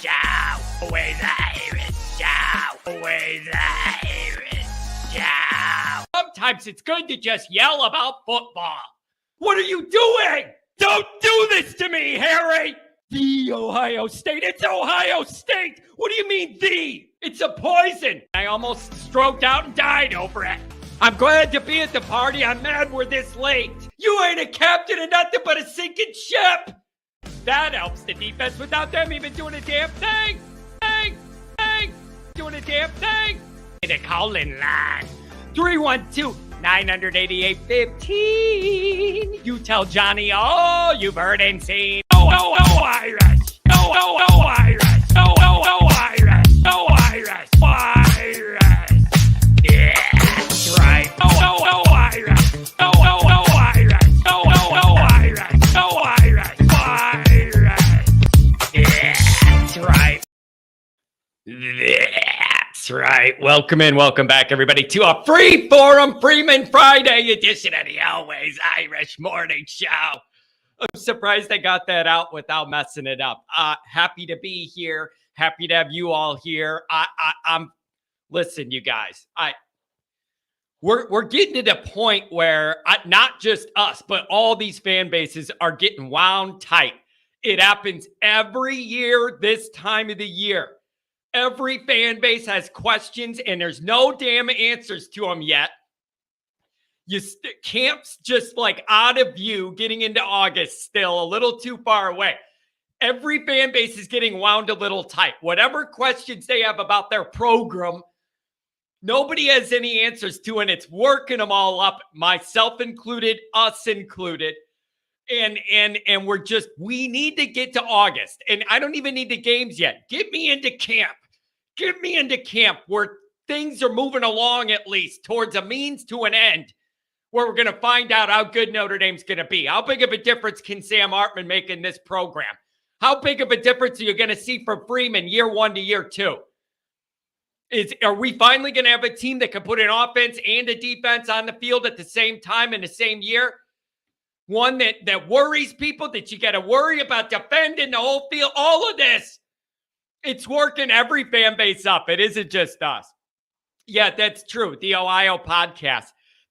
Show with Irish Show with Irish Show. Sometimes it's good to just yell about football. What are you doing? Don't do this to me, Harry! The Ohio State. It's Ohio State! What do you mean, the? It's a poison. I almost stroked out and died over it. I'm glad to be at the party. I'm mad we're this late. You ain't a captain of nothing but a sinking ship. That helps the defense without them even doing a damn thing. Doing a damn thing. The call-in line. 312-988-15. You tell Johnny all you've heard and seen. Oh, Irish. Oh, Irish. Oh, Irish. Oh, Irish. Irish. Yeah, that's right. Oh, Irish. Oh, Irish. Oh, Irish. Oh, Irish. Irish. Yeah, that's right. That's right. Welcome back, everybody, to a free forum Freeman Friday edition of the Always Irish Morning Show. I'm surprised I got that out without messing it up. Happy to be here. Happy to have you all here. I'm listen, you guys. We're getting to the point where not just us, but all these fan bases are getting wound tight. It happens every year this time of the year. Every fan base has questions, and there's no damn answers to them yet. Camp's just like out of view, getting into August, still a little too far away. Every fan base is getting wound a little tight. Whatever questions they have about their program, nobody has any answers to, and it's working them all up, myself included, us included. And we need to get to August. And I don't even need the games yet. Get me into camp. Get me into camp where things are moving along at least towards a means to an end, where we're going to find out how good Notre Dame's going to be. How big of a difference can Sam Hartman make in this program? How big of a difference are you going to see from Freeman year 1 to year 2? Are we finally going to have a team that can put an offense and a defense on the field at the same time in the same year? One that worries people, that you got to worry about defending the whole field. All of this, it's working every fan base up. It isn't just us. Yeah, that's true. The Ohio podcast,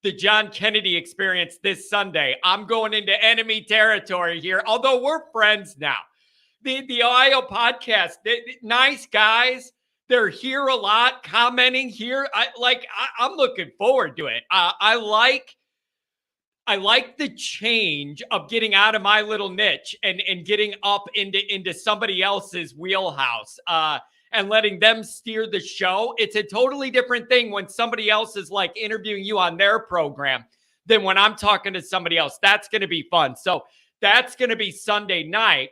the John Kennedy experience this Sunday. I'm going into enemy territory here, although we're friends now. The Ohio podcast, nice guys. They're here a lot, commenting here. I'm looking forward to it. I like the change of getting out of my little niche and getting up into somebody else's wheelhouse and letting them steer the show. It's a totally different thing when somebody else is like interviewing you on their program than when I'm talking to somebody else. That's going to be fun. So that's going to be Sunday night.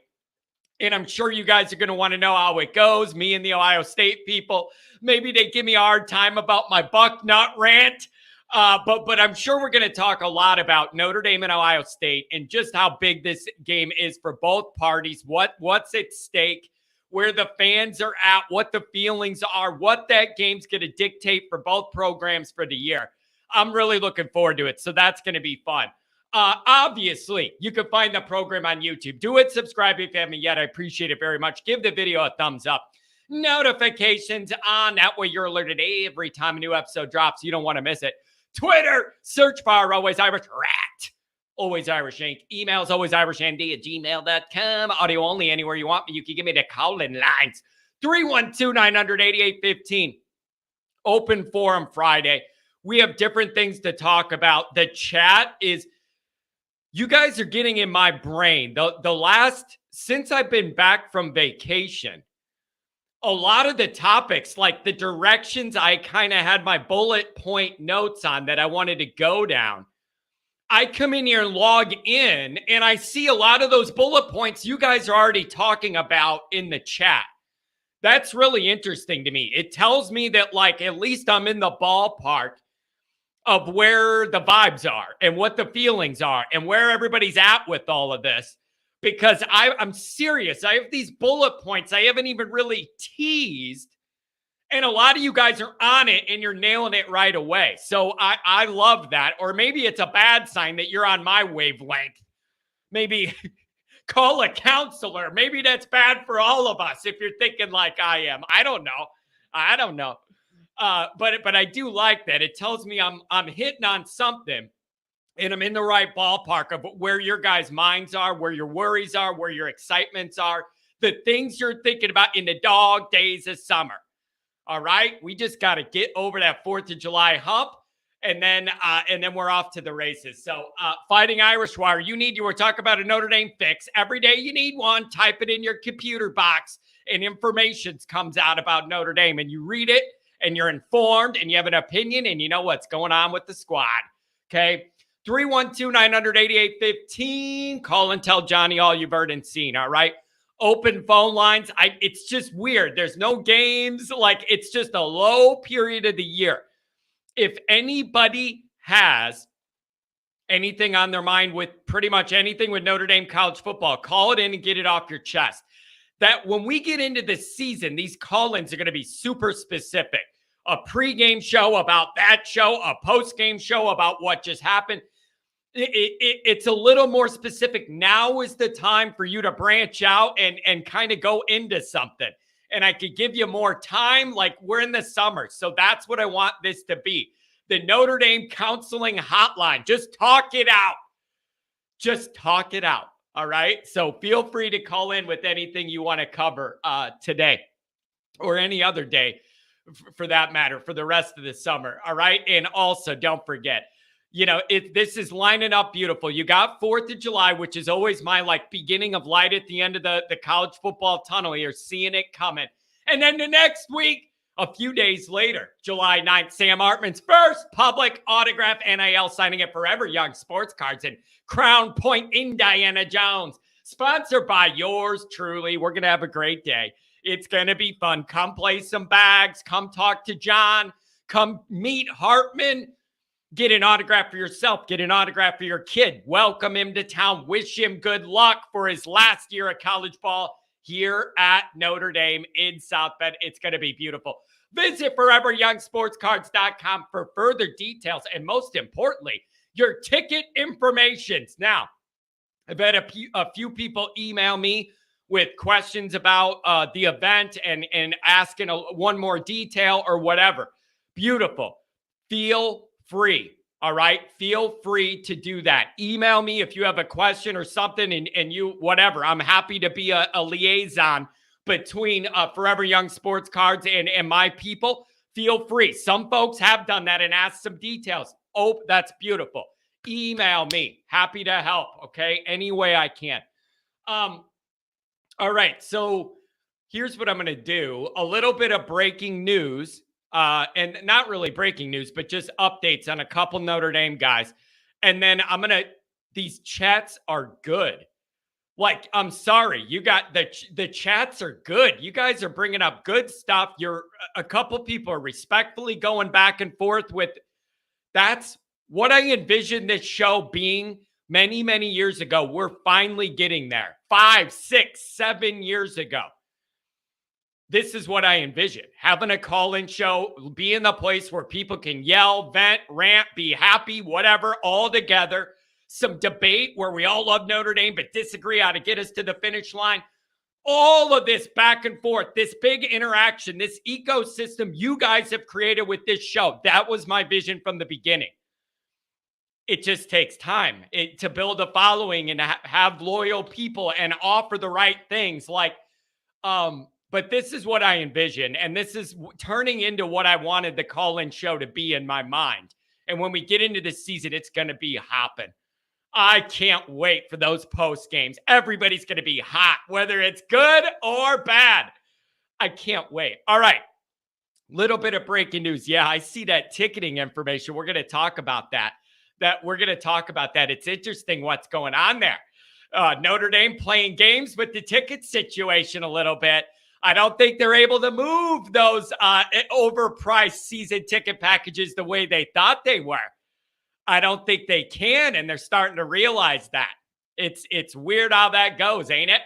And I'm sure you guys are going to want to know how it goes. Me and the Ohio State people, maybe they give me a hard time about my Bucknut rant. But I'm sure we're going to talk a lot about Notre Dame and Ohio State and just how big this game is for both parties, what's at stake, where the fans are at, what the feelings are, what that game's going to dictate for both programs for the year. I'm really looking forward to it, so that's going to be fun. Obviously, you can find the program on YouTube. Do it. Subscribe if you haven't yet. I appreciate it very much. Give the video a thumbs up. Notifications on. That way you're alerted every time a new episode drops. You don't want to miss it. Twitter, search for Always Irish Rat. Always Irish Inc. Emails, alwaysirishandy@gmail.com. Audio only anywhere you want me. You can give me the call-in lines. 312-988-15. Open forum Friday. We have different things to talk about. The chat is... You guys are getting in my brain. Since I've been back from vacation, a lot of the topics, like the directions I kind of had my bullet point notes on that I wanted to go down, I come in here and log in, and I see a lot of those bullet points you guys are already talking about in the chat. That's really interesting to me. It tells me that, like, at least I'm in the ballpark of where the vibes are and what the feelings are and where everybody's at with all of this. Because I'm serious. I have these bullet points I haven't even really teased. And a lot of you guys are on it and you're nailing it right away. So I love that. Or maybe it's a bad sign that you're on my wavelength. Maybe call a counselor. Maybe that's bad for all of us if you're thinking like I am. I don't know. But I do like that. It tells me I'm hitting on something and I'm in the right ballpark of where your guys' minds are, where your worries are, where your excitements are, the things you're thinking about in the dog days of summer. All right. We just got to get over that 4th of July hump. And then we're off to the races. So Fighting Irish Wire, we're talking about a Notre Dame fix. Every day you need one, type it in your computer box and information comes out about Notre Dame and you read it and you're informed and you have an opinion and you know what's going on with the squad. Okay. 312-900-8815. Call and tell Johnny all you've heard and seen. All right. Open phone lines. It's just weird. There's no games. Like it's just a low period of the year. If anybody has anything on their mind with pretty much anything with Notre Dame college football, call it in and get it off your chest. That when we get into the season, these call-ins are going to be super specific. A pregame show about that show, a postgame show about what just happened. It's a little more specific. Now is the time for you to branch out and kind of go into something. And I could give you more time, like we're in the summer. So that's what I want this to be. The Notre Dame Counseling Hotline. Just talk it out. Just talk it out. All right? So feel free to call in with anything you want to cover today or any other day for that matter for the rest of the summer. All right? And also, don't forget, this is lining up beautiful. You got 4th of July, which is always my beginning of light at the end of the college football tunnel. You're seeing it coming. And then the next week, a few days later, July 9th, Sam Hartman's first public autograph NIL signing at Forever Young Sports Cards in Crown Point, Indiana Jones. Sponsored by yours truly. We're going to have a great day. It's going to be fun. Come play some bags. Come talk to John. Come meet Hartman. Get an autograph for yourself. Get an autograph for your kid. Welcome him to town. Wish him good luck for his last year of college ball here at Notre Dame in South Bend. It's going to be beautiful. Visit foreveryoungsportscards.com for further details and most importantly, your ticket information. Now, I've had a few people email me with questions about the event and asking one more detail or whatever. Beautiful. Feel free. All right. Feel free to do that. Email me if you have a question or something and you, whatever. I'm happy to be a liaison between Forever Young Sports Cards and my people. Feel free. Some folks have done that and asked some details. Oh, that's beautiful. Email me. Happy to help. Okay. Any way I can. All right. So here's what I'm going to do. A little bit of breaking news. And not really breaking news, but just updates on a couple Notre Dame guys. And then these chats are good. Like, I'm sorry, you got the chats are good. You guys are bringing up good stuff. A couple people are respectfully going back and forth with. That's what I envisioned this show being many, many years ago. We're finally getting there. 5, 6, 7 years ago. This is what I envision. Having a call-in show, be in the place where people can yell, vent, rant, be happy, whatever, all together. Some debate where we all love Notre Dame but disagree how to get us to the finish line. All of this back and forth, this big interaction, this ecosystem you guys have created with this show. That was my vision from the beginning. It just takes time to build a following and have loyal people and offer the right things but this is what I envision, and this is turning into what I wanted the call-in show to be in my mind. And when we get into the season, it's going to be hopping. I can't wait for those post games. Everybody's going to be hot, whether it's good or bad. I can't wait. All right. Little bit of breaking news. Yeah, I see that ticketing information. We're going to talk about that. It's interesting what's going on there. Notre Dame playing games with the ticket situation a little bit. I don't think they're able to move those overpriced season ticket packages the way they thought they were. I don't think they can, and they're starting to realize that. It's weird how that goes, ain't it?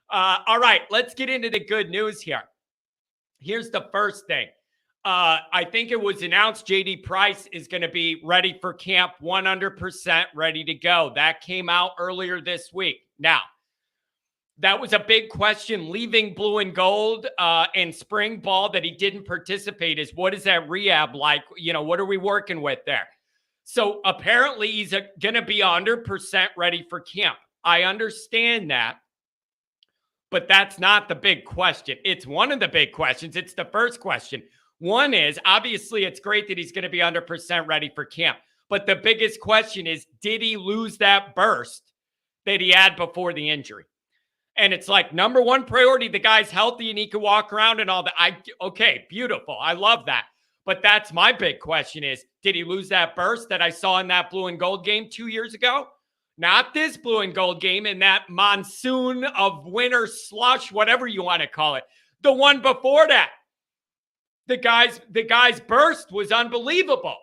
All right, let's get into the good news here. Here's the first thing. I think it was announced J.D. Price is going to be ready for camp, 100% ready to go. That came out earlier this week. Now, That was a big question leaving blue and gold and spring ball that he didn't participate is what is that rehab like? What are we working with there? So apparently he's going to be 100% ready for camp. I understand that, but that's not the big question. It's one of the big questions. It's the first question. One is obviously it's great that he's going to be 100% ready for camp, but the biggest question is, did he lose that burst that he had before the injury? And it's like number one priority, the guy's healthy and he can walk around and all that. Okay, beautiful. I love that. But that's my big question is, did he lose that burst that I saw in that blue and gold game 2 years ago? Not this blue and gold game, in that monsoon of winter slush, whatever you want to call it. The one before that. The guy's burst was unbelievable.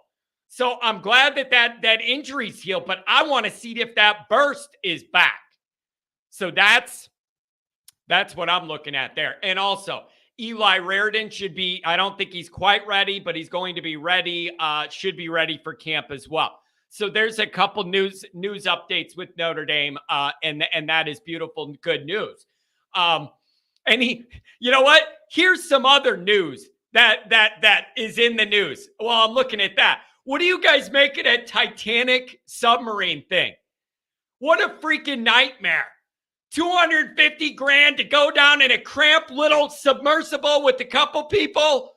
So I'm glad that injury's healed, but I want to see if that burst is back. So that's what I'm looking at there. And also, Eli Raridan should be, I don't think he's quite ready, but he's going to be ready, should be ready for camp as well. So there's a couple news updates with Notre Dame, and that is beautiful, good news. And you know what? Here's some other news that is in the news. Well, I'm looking at that. What do you guys make of that Titanic submarine thing? What a freaking nightmare. $250,000 to go down in a cramped little submersible with a couple people.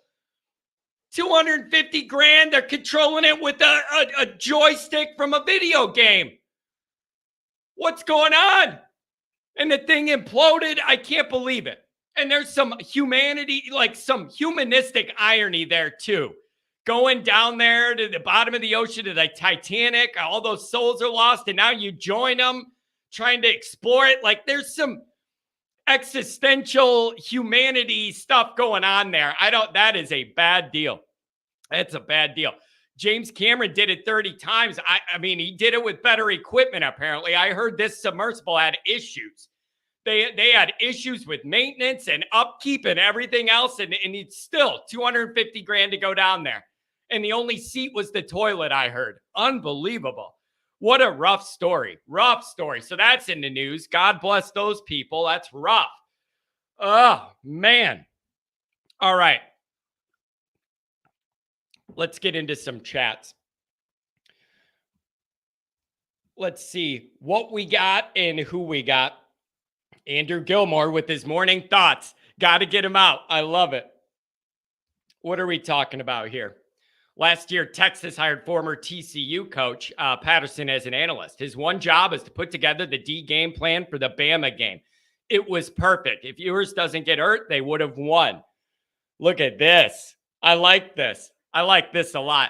$250,000. They're controlling it with a joystick from a video game. What's going on? And the thing imploded. I can't believe it. And there's some humanity, like some humanistic irony there too. Going down there to the bottom of the ocean to the Titanic, all those souls are lost, and now you join them trying to explore it. Like there's some existential humanity stuff going on there. That is a bad deal. That's a bad deal. James Cameron did it 30 times. I mean, he did it with better equipment, apparently. I heard this submersible had issues. They had issues with maintenance and upkeep and everything else, and it's still $250,000 to go down there. And the only seat was the toilet, I heard. Unbelievable. What a rough story. Rough story. So that's in the news. God bless those people. That's rough. Oh, man. All right. Let's get into some chats. Let's see what we got and who we got. Andrew Gilmore with his morning thoughts. Got to get him out. I love it. What are we talking about here? Last year, Texas hired former TCU coach Patterson as an analyst. His one job is to put together the D game plan for the Bama game. It was perfect. If Ewers doesn't get hurt, they would have won. Look at this. I like this. I like this a lot.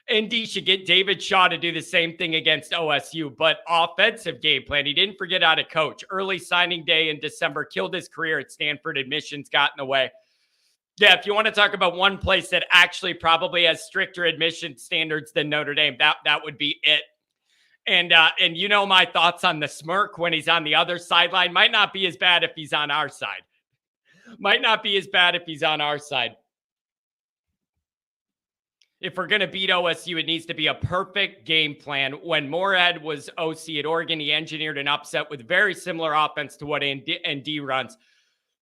ND should get David Shaw to do the same thing against OSU, but offensive game plan. He didn't forget how to coach. Early signing day in December killed his career at Stanford. Admissions got in the way. Yeah, if you want to talk about one place that actually probably has stricter admission standards than Notre Dame, that would be it. And you know my thoughts on the smirk when he's on the other sideline. Might not be as bad if he's on our side. Might not be as bad if he's on our side. If we're going to beat OSU, it needs to be a perfect game plan. When Moorhead was OC at Oregon, he engineered an upset with very similar offense to what ND runs.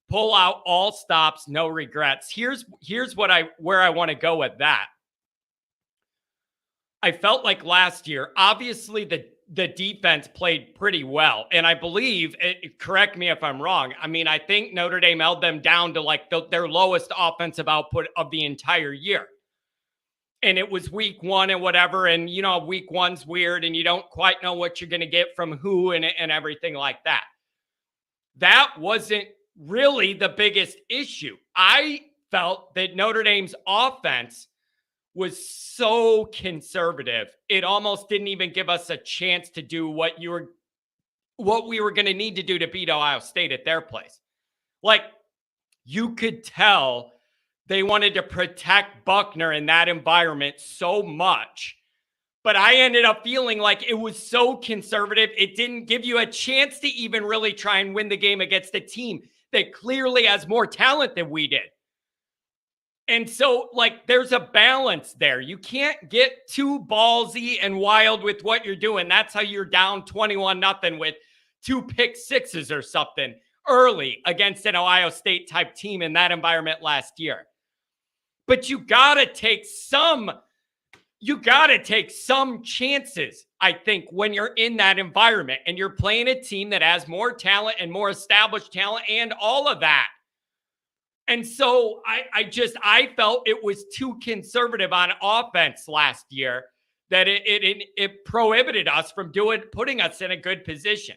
Pull out all stops, no regrets. Here's where I want to go with that. I felt like last year, obviously the defense played pretty well. And I believe, correct me if I'm wrong, I mean, I think Notre Dame held them down to like their lowest offensive output of the entire year. And it was week one and whatever. And, you know, week one's weird and you don't quite know what you're going to get from who and everything like that. That wasn't really the biggest issue. I felt that Notre Dame's offense was so conservative. It almost didn't even give us a chance to do what we were going to need to do to beat Ohio State at their place. Like, you could tell they wanted to protect Buckner in that environment so much. But I ended up feeling like it was so conservative, it didn't give you a chance to even really try and win the game against a team that clearly has more talent than we did. And so, like, there's a balance there. You can't get too ballsy and wild with what you're doing. That's how you're down 21-0 with 2 pick sixes or something. early against an Ohio State type team in that environment last year. But you got to take some chances, I think, when you're in that environment and you're playing a team that has more talent and more established talent and all of that. And so I felt it was too conservative on offense last year, that it prohibited us from putting us in a good position.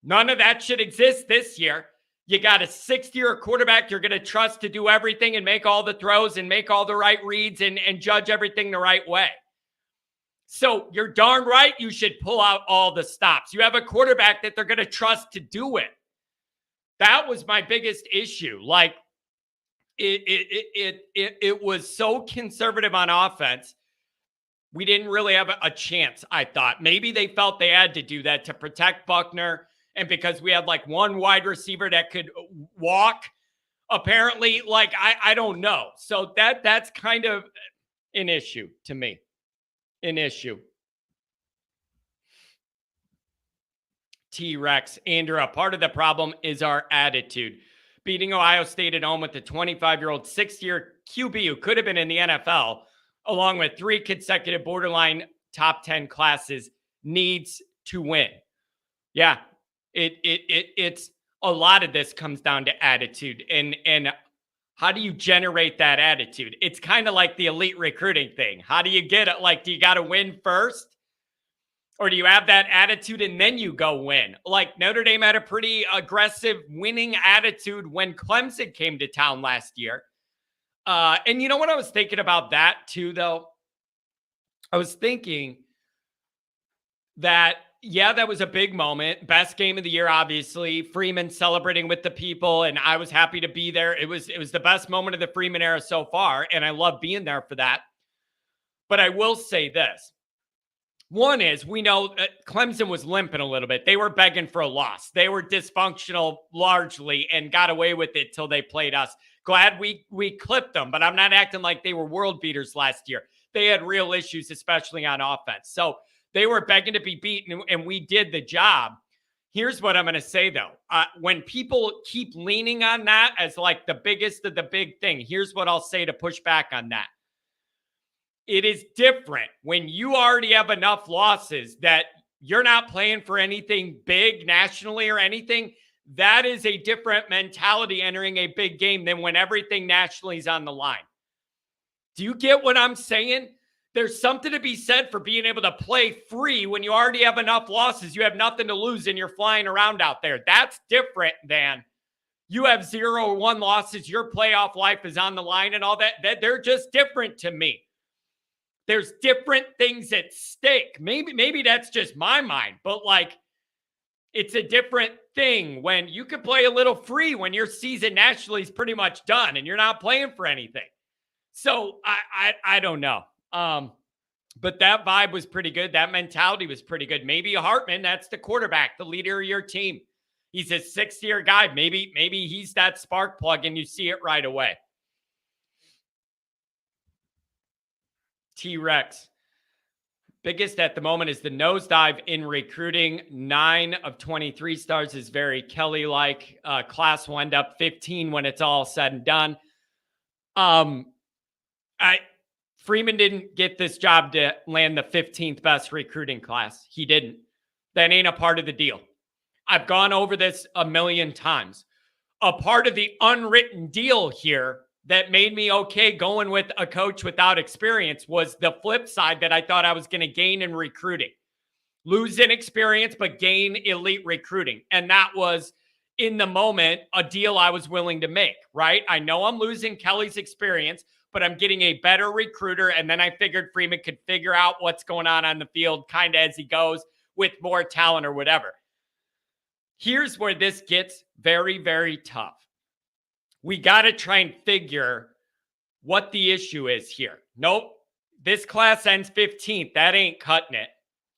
None of that should exist this year. You got a sixth-year quarterback you're going to trust to do everything and make all the throws and make all the right reads and judge everything the right way. So you're darn right you should pull out all the stops. You have a quarterback that they're going to trust to do it. That was my biggest issue. Like, it was so conservative on offense. We didn't really have a chance, I thought. Maybe they felt they had to do that to protect Buckner. And because we had like one wide receiver that could walk, apparently, like, I don't know. So that's kind of an issue to me. An issue. T-Rex, Andrew, a part of the problem is our attitude. Beating Ohio State at home with the 25-year-old sixth-year QB who could have been in the NFL, along with 3 consecutive borderline top 10 classes, needs to win. Yeah, it's a lot of this comes down to attitude and how do you generate that attitude? It's kind of like the elite recruiting thing. How do you get it? Like, do you got to win first? Or do you have that attitude and then you go win? Like, Notre Dame had a pretty aggressive winning attitude when Clemson came to town last year. And you know what I was thinking about that too, though? I was thinking that, yeah, that was a big moment. Best game of the year, obviously. Freeman celebrating with the people, and I was happy to be there. It was the best moment of the Freeman era so far, and I love being there for that. But I will say this. One is, we know Clemson was limping a little bit. They were begging for a loss. They were dysfunctional largely and got away with it till they played us. Glad we clipped them, but I'm not acting like they were world beaters last year. They had real issues, especially on offense. So they were begging to be beaten, and we did the job. Here's what I'm going to say, though. When people keep leaning on that as like the biggest of the big thing, here's what I'll say to push back on that. It is different when you already have enough losses that you're not playing for anything big nationally or anything. That is a different mentality entering a big game than when everything nationally is on the line. Do you get what I'm saying? There's something to be said for being able to play free when you already have enough losses. You have nothing to lose and you're flying around out there. That's different than you have 0 or 1 losses. Your playoff life is on the line and all that. They're just different to me. There's different things at stake. Maybe that's just my mind, but like, it's a different thing when you can play a little free when your season nationally is pretty much done and you're not playing for anything. So I don't know. But that vibe was pretty good. That mentality was pretty good. Maybe Hartman, that's the quarterback, the leader of your team. He's a 6th-year guy. Maybe he's that spark plug and you see it right away. T-Rex. Biggest at the moment is the nosedive in recruiting. 9 of 23 stars is very Kelly-like. Class will end up 15 when it's all said and done. Freeman didn't get this job to land the 15th best recruiting class. He didn't. That ain't a part of the deal. I've gone over this a million times. A part of the unwritten deal here that made me okay going with a coach without experience was the flip side that I thought I was going to gain in recruiting. Lose in experience, but gain elite recruiting. And that was, in the moment, a deal I was willing to make, right? I know I'm losing Kelly's experience, but I'm getting a better recruiter. And then I figured Freeman could figure out what's going on the field kind of as he goes with more talent or whatever. Here's where this gets very, very tough. We got to try and figure what the issue is here. Nope. This class ends 15th. That ain't cutting it.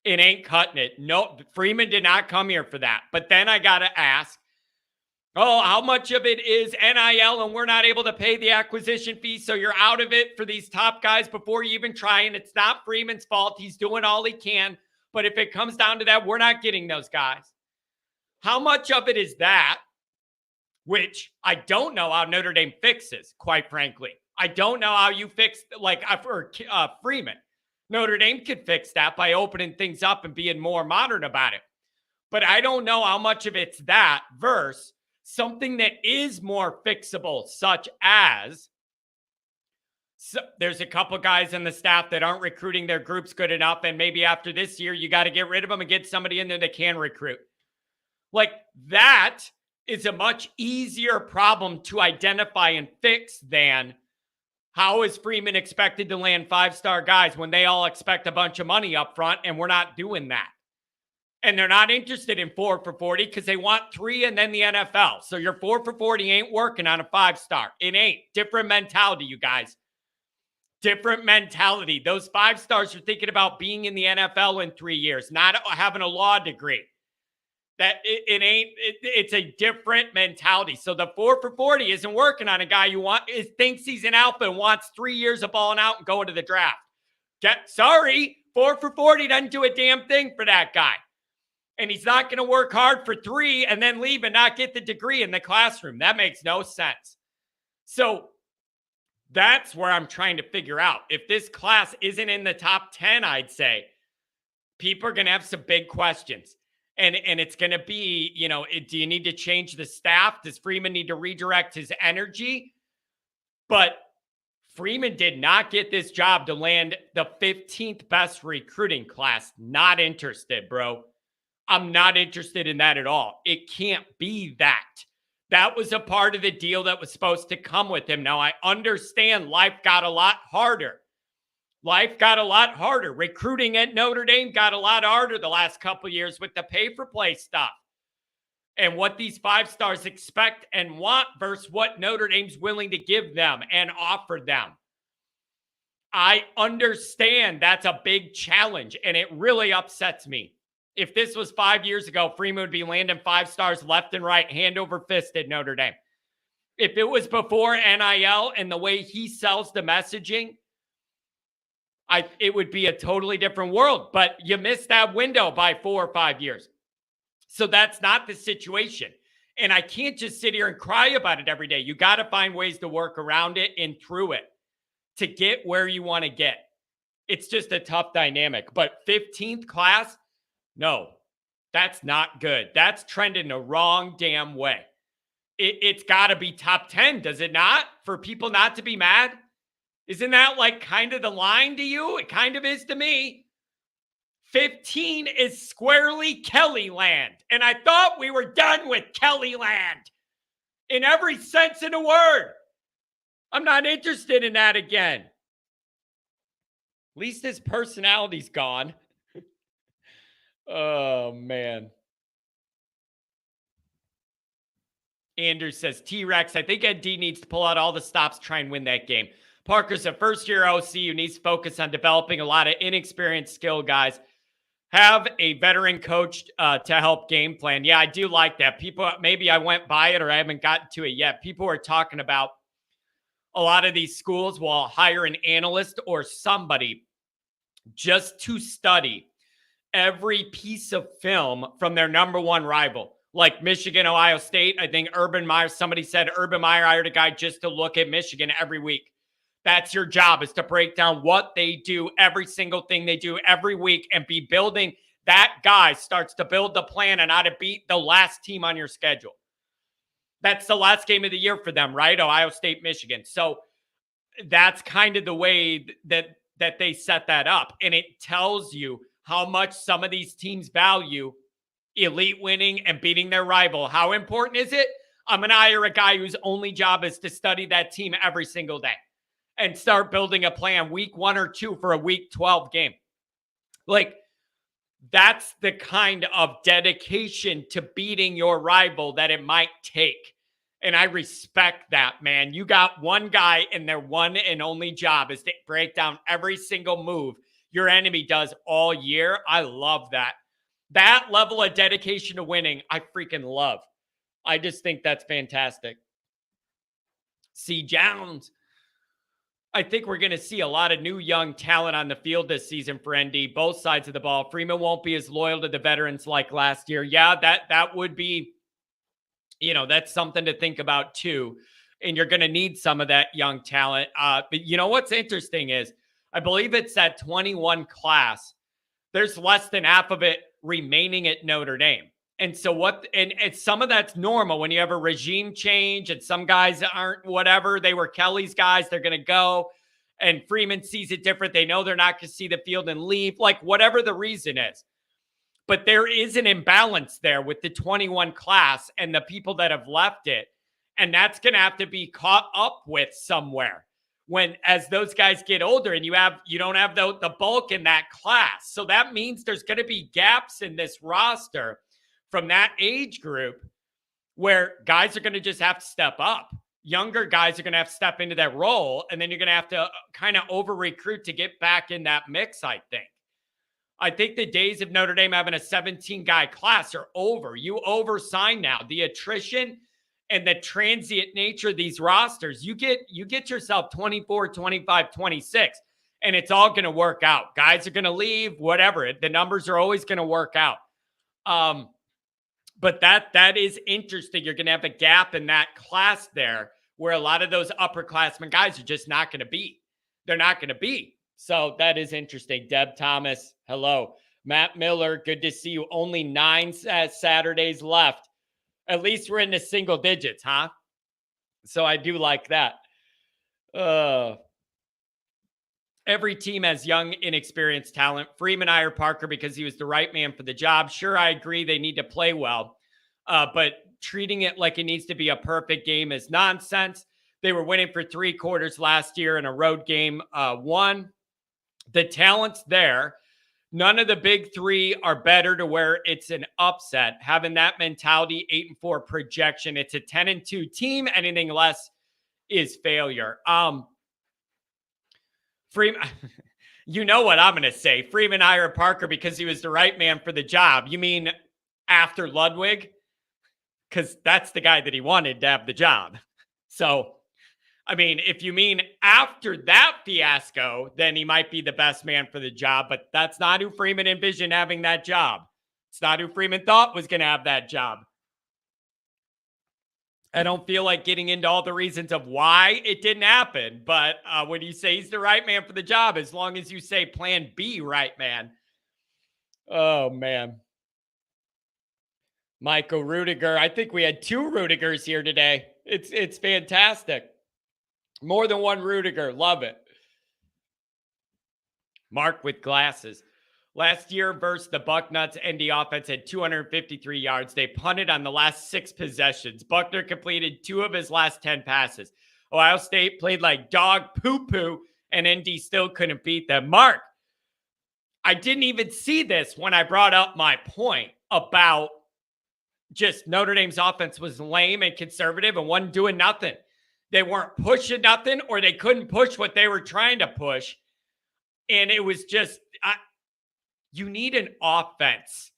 It ain't cutting it. Nope. Freeman did not come here for that. But then I got to ask, how much of it is NIL and we're not able to pay the acquisition fee, so you're out of it for these top guys before you even try, and it's not Freeman's fault. He's doing all he can. But if it comes down to that, we're not getting those guys. How much of it is that? which I don't know how Notre Dame fixes, quite frankly. I don't know how you fix, like, for Freeman. Notre Dame could fix that by opening things up and being more modern about it. But I don't know how much of it's that versus something that is more fixable, such as there's a couple guys in the staff that aren't recruiting their groups good enough. And maybe after this year, you got to get rid of them and get somebody in there that can recruit. Like, that is a much easier problem to identify and fix than how is Freeman expected to land 5-star guys when they all expect a bunch of money up front and we're not doing that. And they're not interested in 4 for 40 because they want 3 and then the NFL. So your 4 for 40 ain't working on a 5-star. It ain't. Different mentality, you guys. Different mentality. Those 5-stars are thinking about being in the NFL in 3 years, not having a law degree. That it's a different mentality. So the 4 for 40 isn't working on a guy who thinks he's an alpha and wants 3 years of balling out and going to the draft. Sorry, 4 for 40 doesn't do a damn thing for that guy. And he's not going to work hard for 3 and then leave and not get the degree in the classroom. That makes no sense. So that's where I'm trying to figure out. If this class isn't in the top 10, I'd say people are going to have some big questions. And it's going to be, do you need to change the staff? Does Freeman need to redirect his energy? But Freeman did not get this job to land the 15th best recruiting class. Not interested, bro. I'm not interested in that at all. It can't be that. That was a part of the deal that was supposed to come with him. Now, I understand life got a lot harder. Life got a lot harder. Recruiting at Notre Dame got a lot harder the last couple of years with the pay-for-play stuff and what these 5-stars expect and want versus what Notre Dame's willing to give them and offer them. I understand that's a big challenge, and it really upsets me. If this was 5 years ago, Freeman would be landing 5-stars left and right, hand over fist at Notre Dame. If it was before NIL and the way he sells the messaging, it would be a totally different world, but you missed that window by 4 or 5 years. So that's not the situation. And I can't just sit here and cry about it every day. You got to find ways to work around it and through it to get where you want to get. It's just a tough dynamic. But 15th class, no, that's not good. That's trending the wrong damn way. It's got to be top 10, does it not? For people not to be mad? Isn't that like kind of the line to you? It kind of is to me. 15 is squarely Kelly land. And I thought we were done with Kelly land in every sense of the word. I'm not interested in that again. At least his personality's gone. Oh, man. Andrew says, T-Rex, I think ND needs to pull out all the stops, try and win that game. Parker's a first-year OC who needs to focus on developing a lot of inexperienced skill guys. Have a veteran coach to help game plan. Yeah, I do like that. People, maybe I went by it or I haven't gotten to it yet. People are talking about a lot of these schools will hire an analyst or somebody just to study every piece of film from their number one rival. Like Michigan, Ohio State. I think Urban Meyer, somebody said Urban Meyer hired a guy just to look at Michigan every week. That's your job, is to break down what they do, every single thing they do every week, and be building. That guy starts to build the plan on how to beat the last team on your schedule. That's the last game of the year for them, right? Ohio State, Michigan. So that's kind of the way that they set that up. And it tells you how much some of these teams value elite winning and beating their rival. How important is it? I'm going to hire a guy whose only job is to study that team every single day and start building a plan week 1 or 2 for a week 12 game. Like, that's the kind of dedication to beating your rival that it might take. And I respect that, man. You got one guy and their one and only job is to break down every single move your enemy does all year. I love that. That level of dedication to winning, I freaking love. I just think that's fantastic. C. Jones. I think we're going to see a lot of new young talent on the field this season for ND, both sides of the ball. Freeman won't be as loyal to the veterans like last year. Yeah, that would be That's something to think about too. And you're going to need some of that young talent. But what's interesting is I believe it's that 21 class. There's less than half of it remaining at Notre Dame. And so and some of that's normal when you have a regime change and some guys aren't whatever. They were Kelly's guys. They're going to go. And Freeman sees it different. They know they're not going to see the field and leave, like whatever the reason is. But there is an imbalance there with the 21 class and the people that have left it. And that's going to have to be caught up with somewhere as those guys get older and you don't have the bulk in that class. So that means there's going to be gaps in this roster from that age group where guys are going to just have to step up. Younger guys are going to have to step into that role. And then you're going to have to kind of over recruit to get back in that mix, I think. I think the days of Notre Dame having a 17-guy class are over. You oversign now. The attrition and the transient nature of these rosters, you get yourself 24, 25, 26, and it's all going to work out. Guys are going to leave, whatever. The numbers are always going to work out. But that is interesting. You're going to have a gap in that class there where a lot of those upperclassmen guys are just not going to be. They're not going to be. So that is interesting. Deb Thomas, hello. Matt Miller, good to see you. Only 9 Saturdays left. At least we're in the single digits, huh? So I do like that. Every team has young, inexperienced talent. Freeman hired Parker because he was the right man for the job. Sure, I agree they need to play well. But treating it like it needs to be a perfect game is nonsense. They were winning for 3 quarters last year in a road game. One, the talent's there. None of the big 3 are better to where it's an upset. Having that mentality, 8-4 projection, it's a 10-2 team. Anything less is failure. Freeman, you know what I'm going to say. Freeman hired Parker because he was the right man for the job. You mean after Ludwig? Because that's the guy that he wanted to have the job. So, I mean, if you mean after that fiasco, then he might be the best man for the job, but that's not who Freeman envisioned having that job. It's not who Freeman thought was going to have that job. I don't feel like getting into all the reasons of why it didn't happen, but when you say he's the right man for the job, as long as you say plan B, right man. Oh, man. Michael Rudiger. I think we had 2 Rudigers here today. It's fantastic. More than one Rudiger. Love it. Mark with glasses. Last year versus the Bucknuts, ND offense had 253 yards. They punted on the last 6 possessions. Buckner completed 2 of his last 10 passes. Ohio State played like dog poo-poo, and ND still couldn't beat them. Mark, I didn't even see this when I brought up my point about just Notre Dame's offense was lame and conservative and wasn't doing nothing. They weren't pushing nothing, or they couldn't push what they were trying to push. And it was just, you need an offense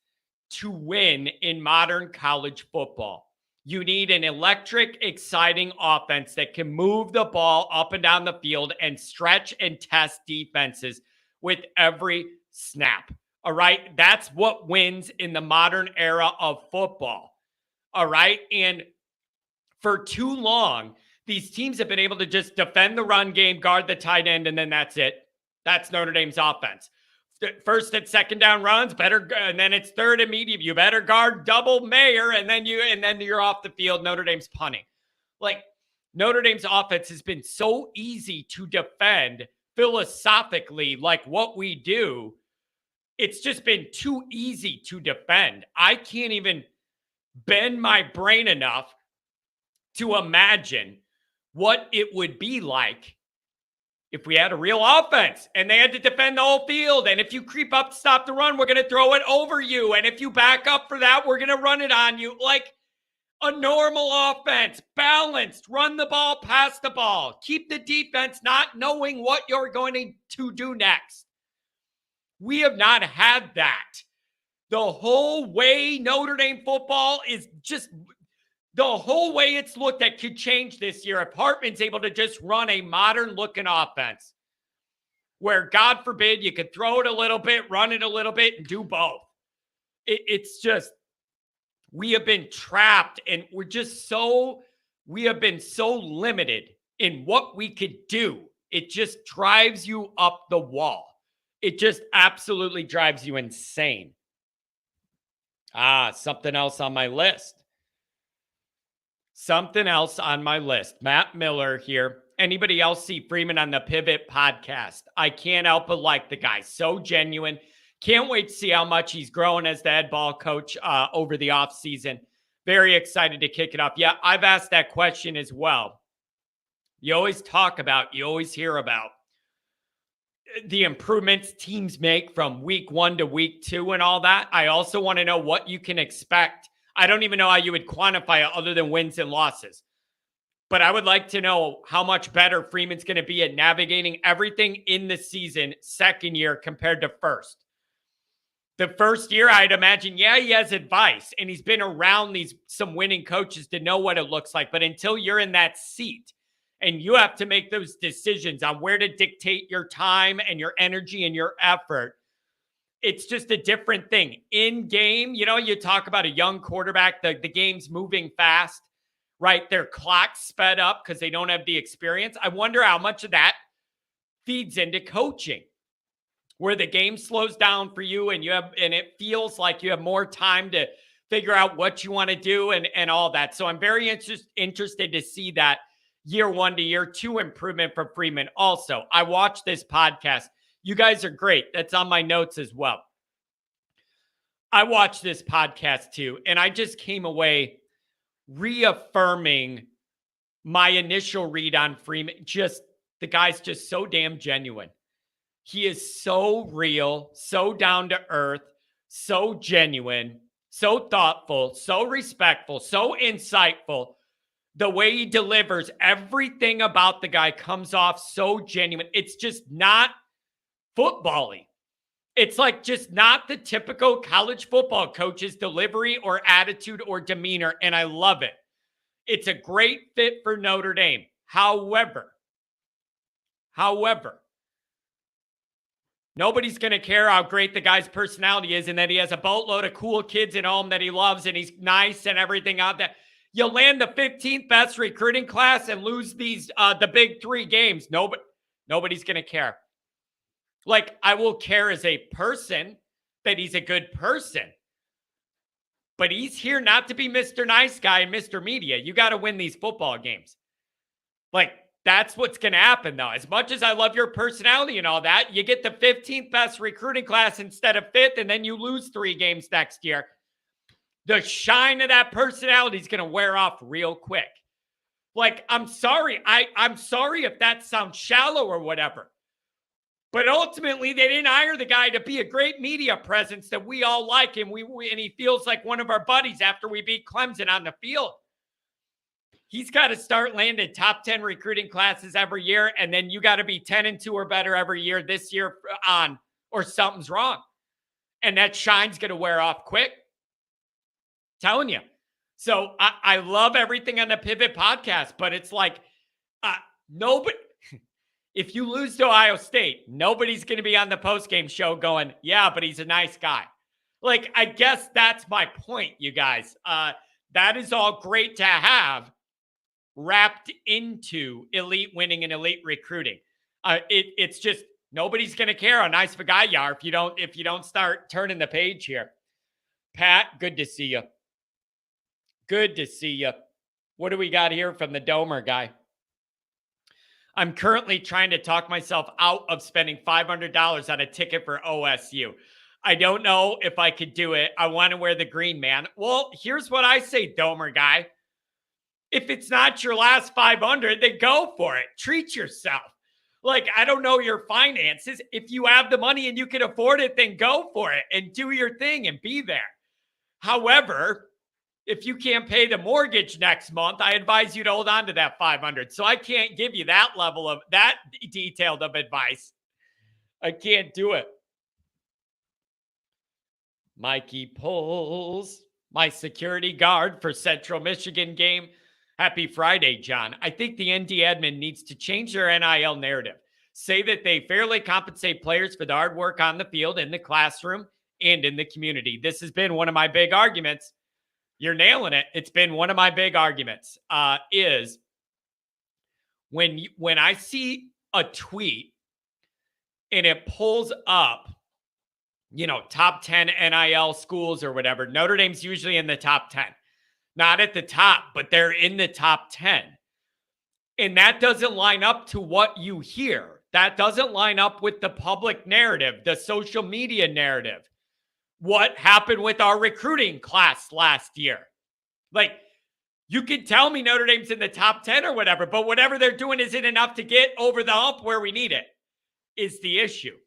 to win in modern college football. You need an electric, exciting offense that can move the ball up and down the field and stretch and test defenses with every snap. All right? That's what wins in the modern era of football. All right? And for too long, these teams have been able to just defend the run game, guard the tight end, and then that's it. That's Notre Dame's offense. First and second down runs, and then it's third and medium. You better guard double Mayer, and then you're off the field. Notre Dame's punting. Like, Notre Dame's offense has been so easy to defend philosophically, like what we do. It's just been too easy to defend. I can't even bend my brain enough to imagine what it would be like if we had a real offense and they had to defend the whole field. And if you creep up to stop the run, we're going to throw it over you. And if you back up for that, we're going to run it on you. Like a normal offense, balanced, run the ball, pass the ball, keep the defense not knowing what you're going to do next. We have not had that. The whole way Notre Dame football is just... The whole way it's looked at could change this year if Hartman's able to just run a modern-looking offense where, God forbid, you could throw it a little bit, run it a little bit, and do both. It's just we have been trapped and we have been so limited in what we could do. It just drives you up the wall. It just absolutely drives you insane. Something else on my list. Matt Miller here. Anybody else see Freeman on the Pivot podcast? I can't help but like the guy. So genuine. Can't wait to see how much he's growing as the head ball coach over the offseason. Very excited to kick it up. Yeah, I've asked that question as well. You always hear about the improvements teams make from week 1 to week 2 and all that. I also want to know what you can expect. I don't even know how you would quantify it other than wins and losses. But I would like to know how much better Freeman's going to be at navigating everything in the season, second year compared to first. The first year, I'd imagine, he has advice, and he's been around some winning coaches to know what it looks like. But until you're in that seat and you have to make those decisions on where to dictate your time and your energy and your effort, it's just a different thing. In game, you talk about a young quarterback, the game's moving fast, right? Their clock's sped up because they don't have the experience. I wonder how much of that feeds into coaching, where the game slows down for you and it feels like you have more time to figure out what you want to do and all that. So I'm very interested to see that year 1 to year 2 improvement from Freeman. Also, I watched this podcast. You guys are great. That's on my notes as well. I watched this podcast too, and I just came away reaffirming my initial read on Freeman. The guy's just so damn genuine. He is so real, so down to earth, so genuine, so thoughtful, so respectful, so insightful. The way he delivers, everything about the guy comes off so genuine. It's just not football-y. It's like just not the typical college football coach's delivery or attitude or demeanor, and I love it. It's a great fit for Notre Dame. However, nobody's going to care how great the guy's personality is and that he has a boatload of cool kids at home that he loves and he's nice and everything out there. You land the 15th best recruiting class and lose the big 3 games. Nobody's going to care. Like, I will care as a person that he's a good person. But he's here not to be Mr. Nice Guy and Mr. Media. You got to win these football games. Like, that's what's going to happen, though. As much as I love your personality and all that, you get the 15th best recruiting class instead of 5th, and then you lose 3 games next year. The shine of that personality is going to wear off real quick. Like, I'm sorry. I'm sorry if that sounds shallow or whatever. But ultimately, they didn't hire the guy to be a great media presence that we all like, and he feels like one of our buddies after we beat Clemson on the field. He's got to start landing top 10 recruiting classes every year, and then you got to be 10-2 or better every year this year on, or something's wrong. And that shine's going to wear off quick. Telling you. So I love everything on the Pivot podcast, but it's like nobody. If you lose to Ohio State, nobody's going to be on the postgame show going, yeah, but he's a nice guy. Like, I guess that's my point, you guys. That is all great to have wrapped into elite winning and elite recruiting. It's just nobody's going to care how nice of a guy you are if you don't start turning the page here. Pat, good to see you. Good to see you. What do we got here from the Domer guy? I'm currently trying to talk myself out of spending $500 on a ticket for OSU. I don't know if I could do it. I want to wear the green, man. Well, here's what I say, Domer guy. If it's not your last 500, then go for it. Treat yourself. Like, I don't know your finances. If you have the money and you can afford it, then go for it and do your thing and be there. However, if you can't pay the mortgage next month, I advise you to hold on to that 500. So I can't give you that level of that detailed of advice. I can't do it. Mikey pulls my security guard for Central Michigan game. Happy Friday, John. I think the ND admin needs to change their NIL narrative. Say that they fairly compensate players for the hard work on the field, in the classroom, and in the community. This has been one of my big arguments. You're nailing it. It's been one of my big arguments. Is when I see a tweet and it pulls up, top 10 NIL schools or whatever. Notre Dame's usually in the top 10, not at the top, but they're in the top 10. And that doesn't line up to what you hear. That doesn't line up with the public narrative, the social media narrative. What happened with our recruiting class last year? Like, you can tell me Notre Dame's in the top 10 or whatever, but whatever they're doing isn't enough to get over the hump where we need it, is the issue.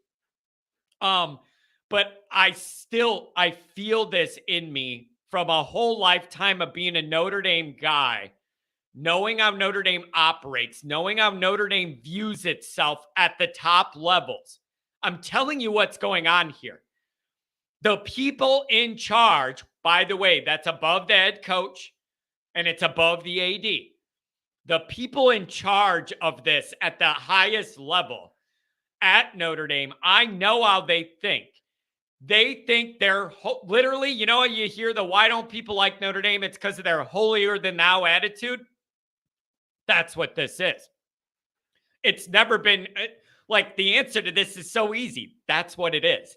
But I feel this in me from a whole lifetime of being a Notre Dame guy, knowing how Notre Dame operates, knowing how Notre Dame views itself at the top levels. I'm telling you what's going on here. The people in charge, by the way, that's above the head coach and it's above the AD. The people in charge of this at the highest level at Notre Dame, I know how they think. They think they're literally, you hear the why don't people like Notre Dame? It's because of their holier than thou attitude. That's what this is. It's never been like the answer to this is so easy. That's what it is.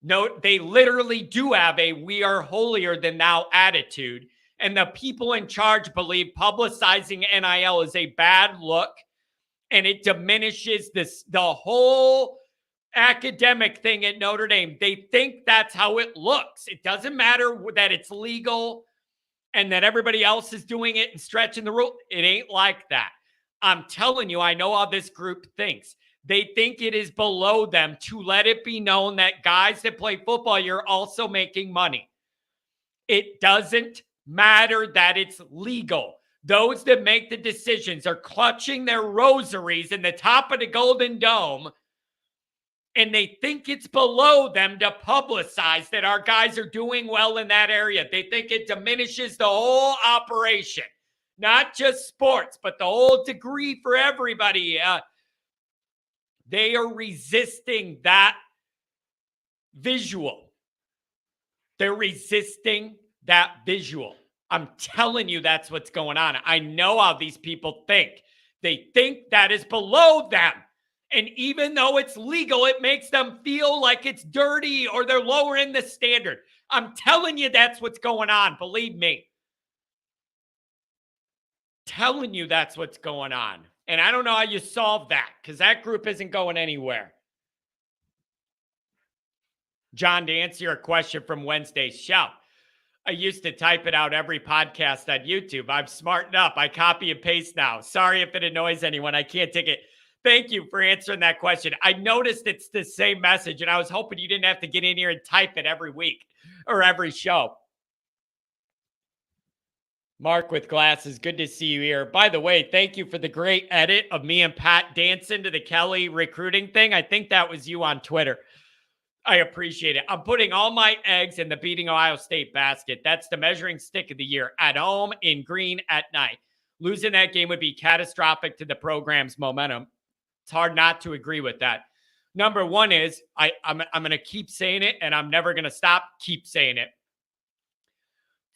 No, they literally do have a we are holier than thou attitude. And the people in charge believe publicizing NIL is a bad look and it diminishes the whole academic thing at Notre Dame. They think that's how it looks. It doesn't matter that it's legal and that everybody else is doing it and stretching the rule. It ain't like that. I'm telling you, I know how this group thinks. They think it is below them to let it be known that guys that play football, you're also making money. It doesn't matter that it's legal. Those that make the decisions are clutching their rosaries in the top of the Golden Dome, and they think it's below them to publicize that our guys are doing well in that area. They think it diminishes the whole operation, not just sports, but the whole degree for everybody. They are resisting that visual. They're resisting that visual. I'm telling you, that's what's going on. I know how these people think. They think that is below them. And even though it's legal, it makes them feel like it's dirty or they're lowering the standard. I'm telling you, that's what's going on. Believe me. Telling you that's what's going on. And I don't know how you solve that because that group isn't going anywhere. John, to answer your question from Wednesday's show, I used to type it out every podcast on YouTube. I've smartened up. I copy and paste now. Sorry if it annoys anyone. I can't take it. Thank you for answering that question. I noticed it's the same message, and I was hoping you didn't have to get in here and type it every week or every show. Mark with glasses, good to see you here. By the way, thank you for the great edit of me and Pat dancing to the Kelly recruiting thing. I think that was you on Twitter. I appreciate it. I'm putting all my eggs in the beating Ohio State basket. That's the measuring stick of the year. At home, in green, at night. Losing that game would be catastrophic to the program's momentum. It's hard not to agree with that. Number one is, I'm going to keep saying it, and I'm never going to stop keep saying it.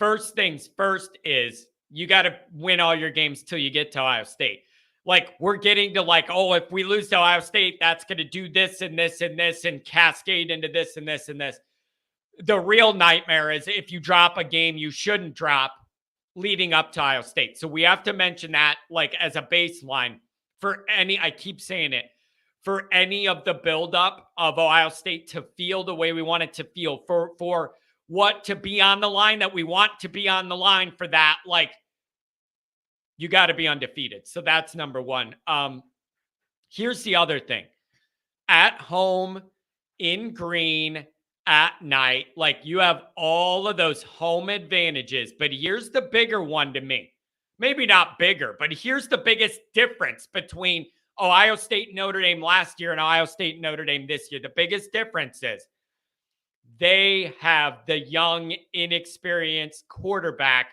First things first is you got to win all your games till you get to Ohio State. Like, we're getting to if we lose to Ohio State, that's going to do this and this and this and cascade into this and this and this. The real nightmare is if you drop a game you shouldn't drop leading up to Ohio State. So we have to mention that as a baseline for I keep saying it, for any of the buildup of Ohio State to feel the way we want it to feel, for what to be on the line that we want to be on the line for that, you got to be undefeated. So that's number one. Here's the other thing. At home, in green, at night, you have all of those home advantages. But here's the bigger one to me. Maybe not bigger, but here's the biggest difference between Ohio State and Notre Dame last year and Ohio State and Notre Dame this year. The biggest difference is they have the young, inexperienced quarterback